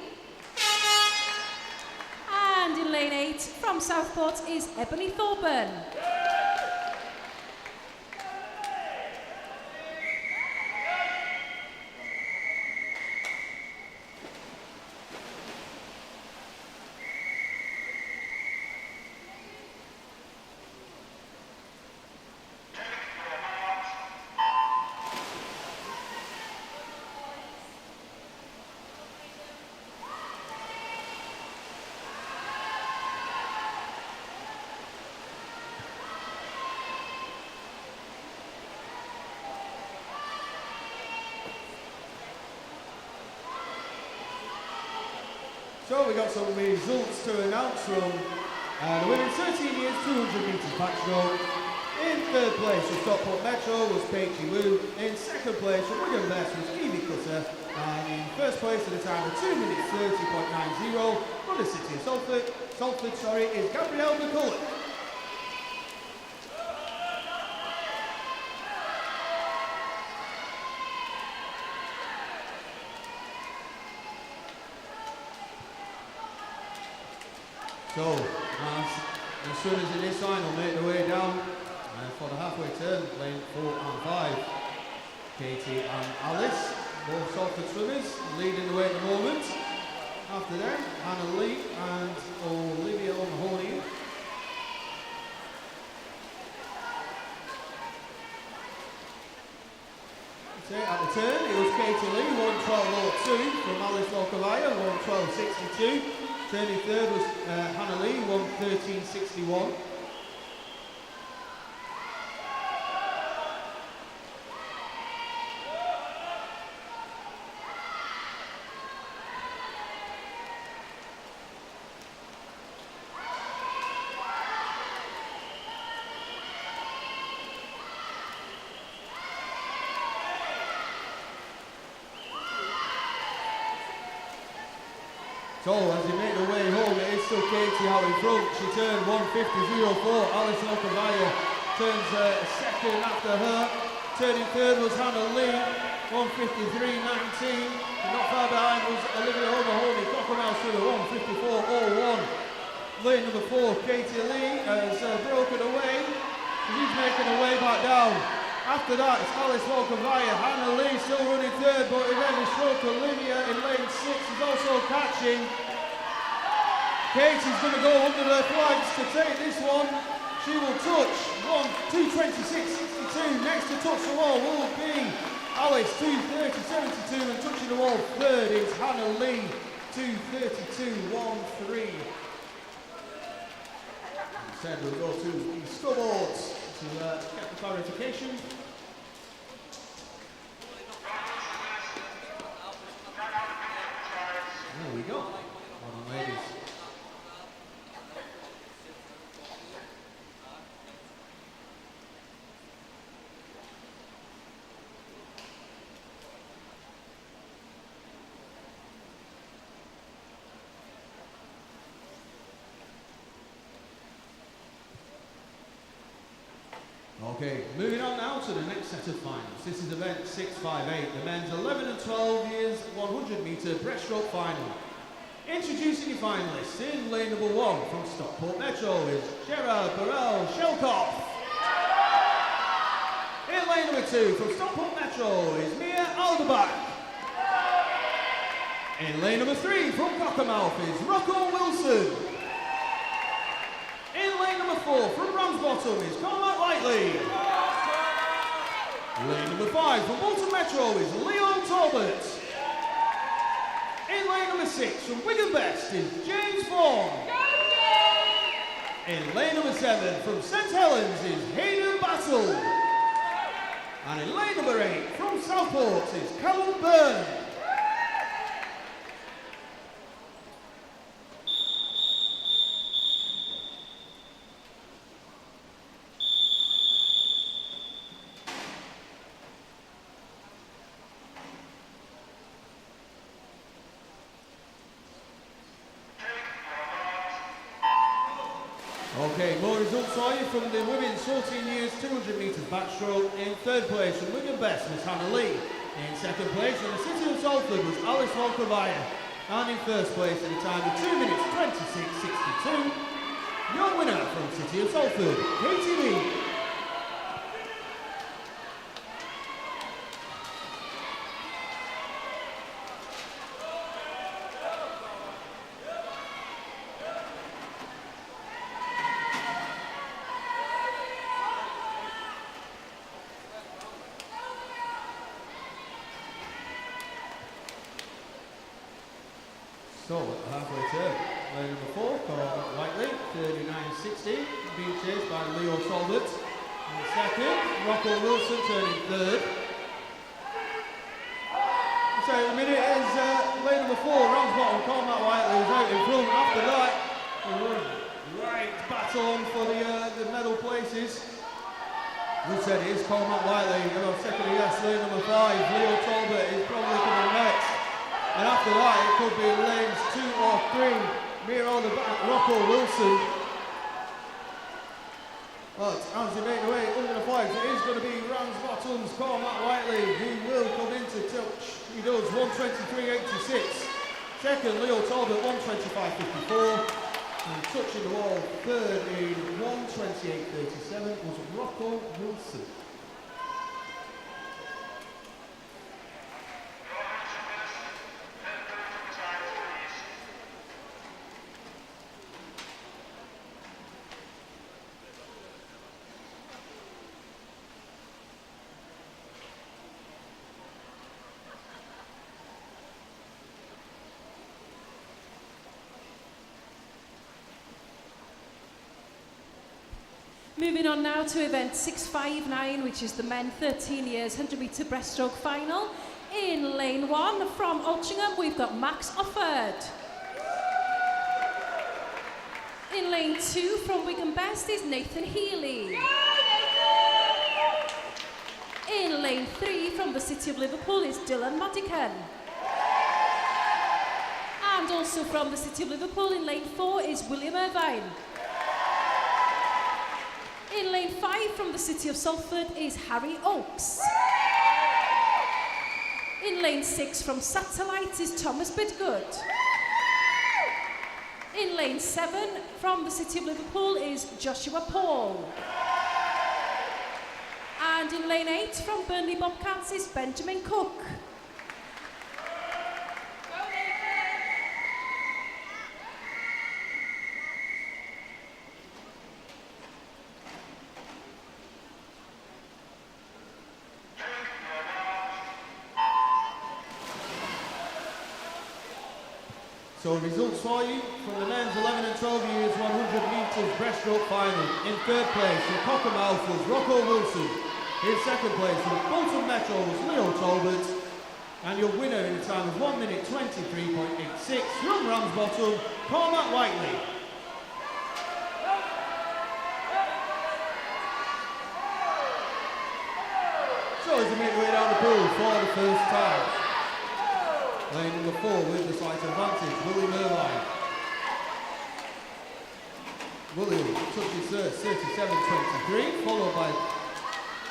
And in lane 8 from Southport is Ebony Thorburn. So we got some results to announce from the women's 13 years 200 metres backstroke. In third place from Stockport Metro was Paige Wu. In second place from Wigan Best was Evie Cutter. And in first place at a time of 2 minutes 30.90 from the City of Salford, is Gabrielle McCulloch. So, as soon as it is signed, we'll make the way down for the halfway turn, lane 4 and 5. Katie and Alice, both Salford swimmers, leading the way at the moment. After them, Hannah Lee and Olivia Mahoney. At the turn, it was Katie Lee, 1:12.02 from Alice Volkovaya, 1:12.62. Turning third was Hannah Lee, 1:13.61. So as they make their way home, it is still Katie out in front. She turned 150.04. Alice Okavaya turns second after her. Turning third was Hannah Lee, 153.19. And not far behind was Olivia O'Mahony. Cockermouse through the 154.01. Lane number 4, Katie Lee, has broken away. She's making her way back down. After that, it's Alice Okavaya. Hannah Lee still running third, but in every stroke, Olivia in lane 6 is also catching. Katie's going to go under the flags to take this one. She will touch 2:26.62. Next to touch the wall will be Alice, 2:30.72, and touching the wall third is Hannah Lee, 2:32.13. Instead, we'll go to the scoreboards to get the clarification. There we go. Well done, ladies. Okay, moving on now to the next set of finals. This is event 658, the men's 11 and 12 years 100 metre breaststroke final. Introducing your finalists in lane number 1 from Stockport Metro is Gerard Burrell Shelkoff. In lane number 2 from Stockport Metro is Mia Alderbach. In lane number 3 from Cockermouth is Rocco Wilson. In lane number 4 from Ramsbottom is Cormac Whiteley. Lane number 5 from Bolton Metro is Leo Talbot. In lane number 6 from Wigan Best is James Fawn. In lane number 7 from St Helens is Hayden Battle. And in lane number 8 from Southport is Callum Byrne. Okay, more results for you from the women's 14 years 200 metres backstroke. In third place from Wigan Best was Hannah Lee. In second place from the City of Salford was Alice Okavaya. And in first place at a time of 2 minutes 26.62, your winner from City of Salford, Katie Lee. So, at the halfway turn, lane number 4, Cormac Whiteley, 39.60, being chased by Leo Talbot. In second, Rocco Wilson turning third. So, at the minute is lane number 4, Ramsbottom, Cormac Whiteley is out in front. After that, right battle on for the medal places. We said it is Cormac Whiteley, second yes, lane number 5, Leo Talbot is probably coming next. And after that, it could be lanes 2 or 3. Near on the back, Rocco Wilson. But as they make their way under the flags, it is going to be Ramsbottom's Cormac Whiteley who will come into touch. He does 123.86. Second, Leo Talbot, 125.54. And touching the wall, third in 128.37 was Rocco Wilson. Moving on now to event 659, which is the men 13 years 100 metre breaststroke final. In lane 1 from Altrincham, we've got Max Offord. In lane 2 from Wigan Best is Nathan Healy. In lane 3 from the City of Liverpool is Dylan Madigan. And also also from the City of Liverpool. In lane 4 is William Irvine. In lane 5 from the City of Salford is Harry Oakes. In lane 6 from Satellite is Thomas Bidgood. In lane 7 from the City of Liverpool is Joshua Paul. And in lane 8 from Burnley Bobcats is Benjamin Cook. So results for you from the men's 11 and 12 years 100 metres breaststroke final. In third place from Cockermouth was Rocco Wilson. In second place from Bolton Metro was Leo Talbot. And your winner in a time of 1 minute 23.86 from Ramsbottom, Cormac Whiteley. So as they make their way down the pool for the first time. Lane number 4 with the slight advantage, William Irvine. William touches first, 37.23, followed by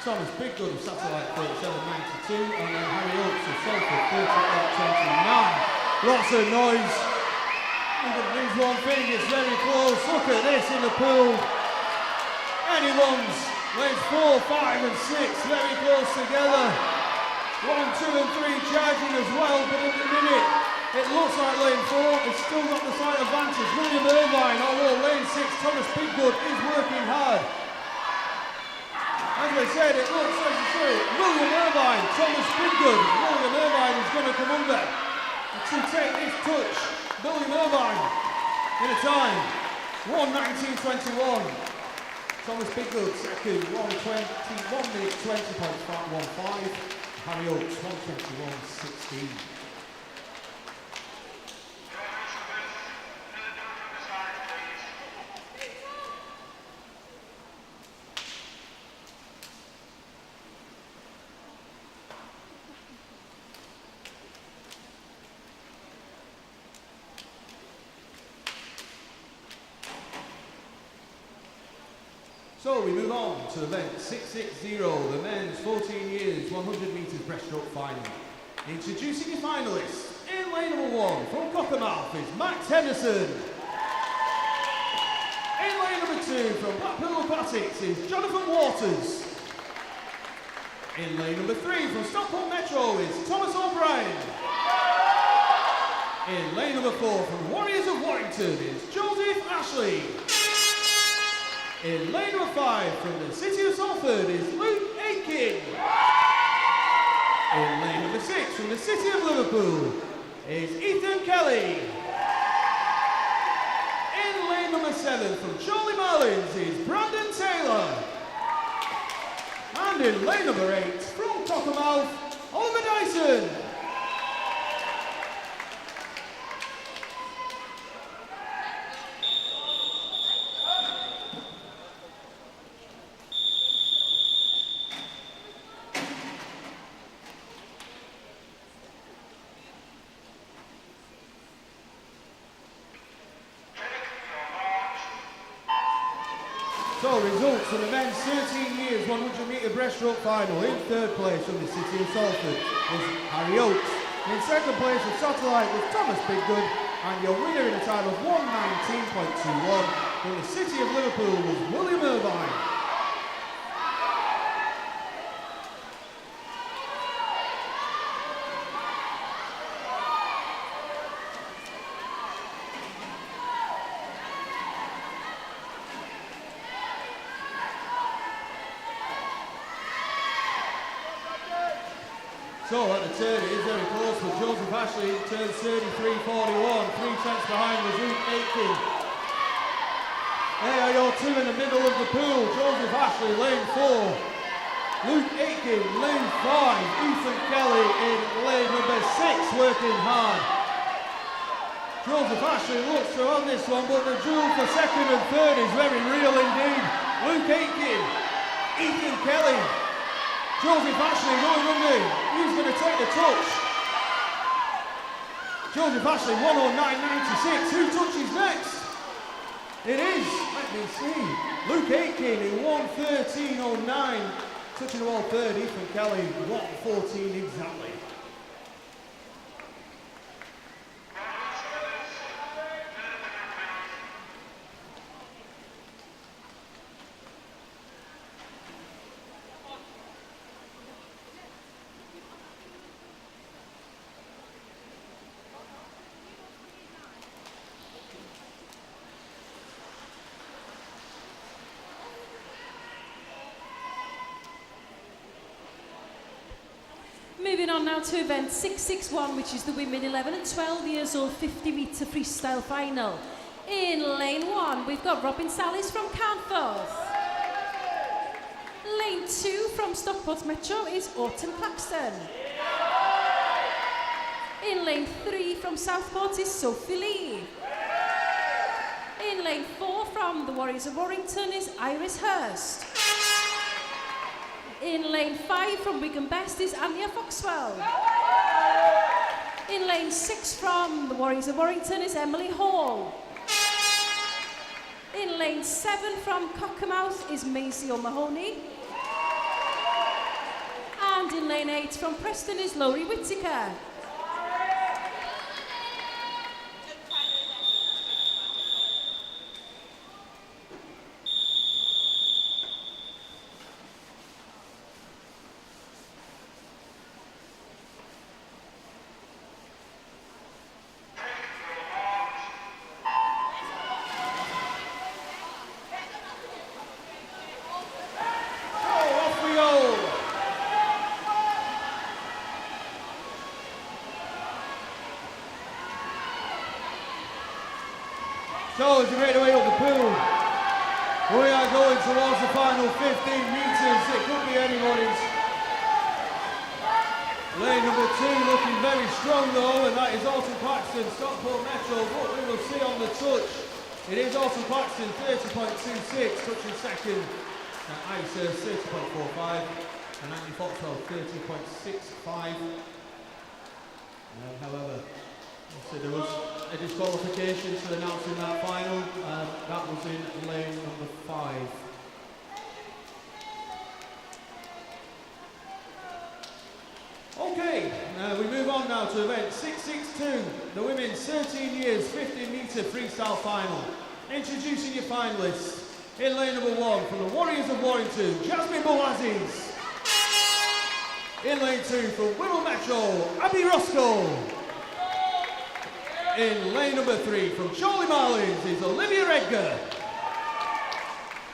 Thomas Biggood of Satellite, 37.92, and then Harry Oakes of Salford, 38.29. Lots of noise. These one thing, it's very close. Look at this in the pool. Anyone's lanes 4, 5 and 6 very close together. 1, 2 and 3 charging as well, but at the minute it looks like lane 4 has still got the slight advantage. William Irvine, although lane 6 Thomas Biggood is working hard. As I said, it looks like William Irvine, Thomas Biggood. William Irvine is going to come under to take this touch. William Irvine in a time 1:19.21. Thomas Biggood second, 1 minute 20.15. Harry Oakes, 1:21.16. So we move on to event 660, the men's 14 years 100 metres breaststroke final. Introducing your finalists, in lane number 1 from Cockermouth is Max Henderson. In lane number 2 from Blackpool Aquatics is Jonathan Waters. In lane number 3 from Stockport Metro is Thomas O'Brien. In lane number 4 from Warriors of Warrington is Joseph Ashley. In lane number 5 from the City of Salford is Luke Aitken. In lane number 6 from the City of Liverpool is Ethan Kelly. In lane number 7 from Charlie Marlins is Brandon Taylor. And in lane number 8 from Cockermouth, Oliver Dyson. So results from the men's 13 years 100 metre breaststroke final. In third place from the City of Salford was Harry Oakes. In second place of Satellite was Thomas Biggood, and your winner in a time of 1:19.21 from the City of Liverpool was William Irvine. So at the turn it is very close, but Joseph Ashley turns 33.41, 3 tenths behind was Luke Aitken. There are your two in the middle of the pool, Joseph Ashley, lane 4. Luke Aitken, lane 5. Ethan Kelly in lane number 6, working hard. Joseph Ashley looks to on this one, but the duel for second and third is very real indeed. Luke Aitken, Ethan Kelly. Joseph Ashley going under, he's going to take the touch. Joseph Ashley, 109.96. Who touches next? It is, let me see, Luke Aitken in 113.09. Touching the wall third, Ethan Kelly, 114 exactly. Moving on now to event 661, which is the women 11 and 12 years old 50 metre freestyle final. In lane 1, we've got Robin Salis from Carnforth. Lane 2 from Stockport Metro is Autumn Claxton. In lane 3 from Southport is Sophie Lee. In lane 4 from the Warriors of Warrington is Iris Hurst. In lane 5 from Wigan Best is Anya Foxwell. In lane 6 from the Warriors of Warrington is Emily Hall. In lane 7 from Cockermouth is Maisie O'Mahony. And in lane 8 from Preston is Laurie Whittaker. So as you make your way up the pool, we are going towards the final 15 metres. It could be anybody's. Lane number 2 looking very strong though, and that is Alton Claxton, Stockport Metro. What we will see on the touch, it is Alton Claxton, 30.26, touching second. Isa 30.45, and Andy Foxwell 30.65. However, so there was a disqualification to announcing that final, and that was in lane number 5. Okay, we move on now to event 662, the women's 13 years 50 metre freestyle final. Introducing your finalists. In lane number 1 from the Warriors of Warrington, Jasmine Boazis. In lane 2 from Wirral Metro, Abby Roscoe. In lane number 3 from Charlie Marlins is Olivia Edgar.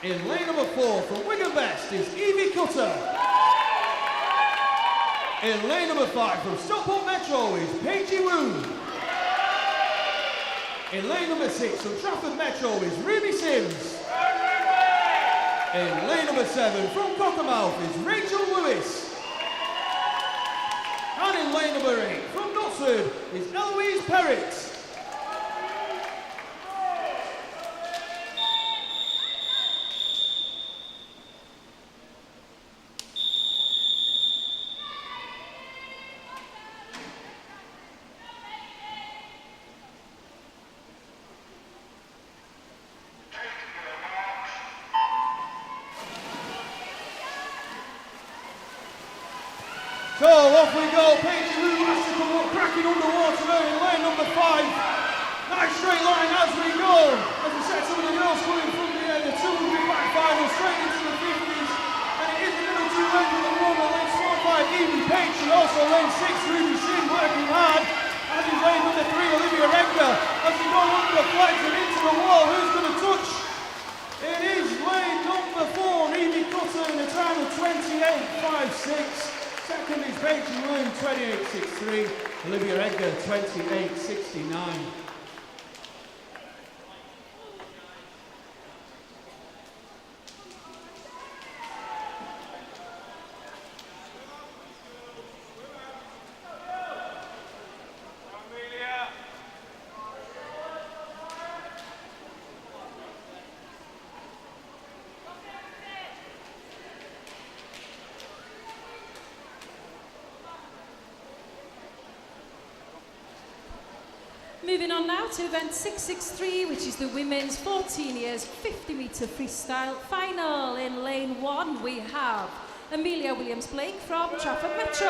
In lane number 4 from Wigan Best is Evie Cutter. In lane number 5 from Stockport Metro is Paigey Wu. In lane number 6 from Trafford Metro is Ruby Sims. In lane number 7 from Cockermouth is Rachel Lewis. And in lane number 8 from Knutsford is Eloise Perrott. So off we go, Paigey Wu has to come up cracking underwater there in lane number 5. Nice straight line as we go. As we set some of the girls coming from the 200 back final straight into the 50s. And it is the middle 2 lanes of the run on lane 45, Evie Paigey, also lane 6, Ruby Sim working hard. As is lane number 3, Olivia Edgar. As we go under the flags and into the wall, who's going to touch? It is lane number 4, Evie Cutter in a time of 28.56. Second is Paigey Wu, 28.63. Olivia Edgar, 28.69. Moving on now to event 663, which is the women's 14 years 50 metre freestyle final. In lane 1 we have Amelia Williams-Blake from Trafford Metro.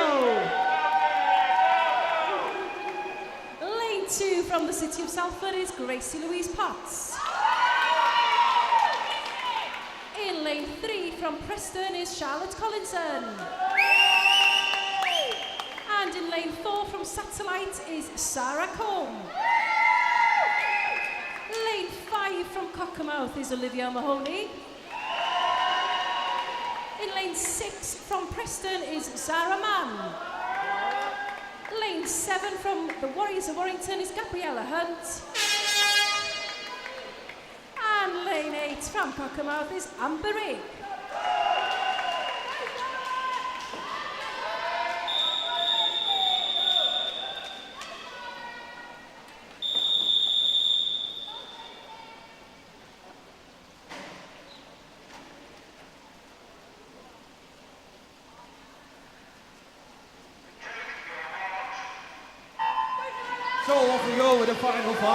Lane 2 from the city of Salford is Gracie Louise Potts. In lane 3 from Preston is Charlotte Collinson. And in lane 4 from Satellite is Sarah Combe. Lane 5 from Cockermouth is Olivia Mahoney. In lane 6 from Preston is Zara Mann. Lane 7 from the Warriors of Warrington is Gabriella Hunt. And lane 8 from Cockermouth is Amber Rigg. So off we go with the final of 2022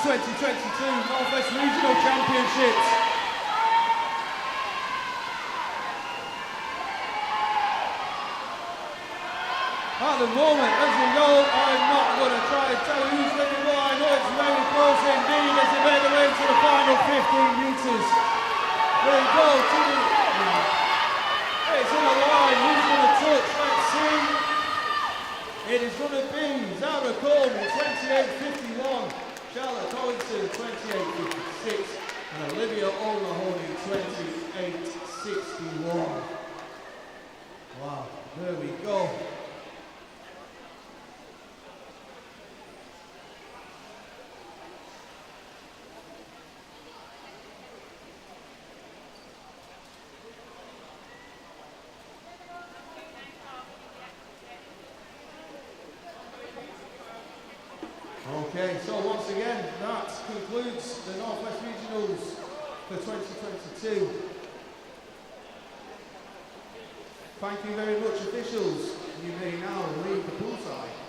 North West Regional Championships. At the moment, as we go, I'm not going to try and tell you who's going to go. I know it's very close indeed as they make their way to the final 15 metres. There we go, it's in the line, who's going to touch? Let's see. It is going to be Zara Combe in 28.51, Charlotte Collinson 28.56, and Olivia O'Mahony 28.61. Wow, there we go. Okay, so once again, that concludes the North West Regionals for 2022. Thank you very much, officials. You may now leave the poolside.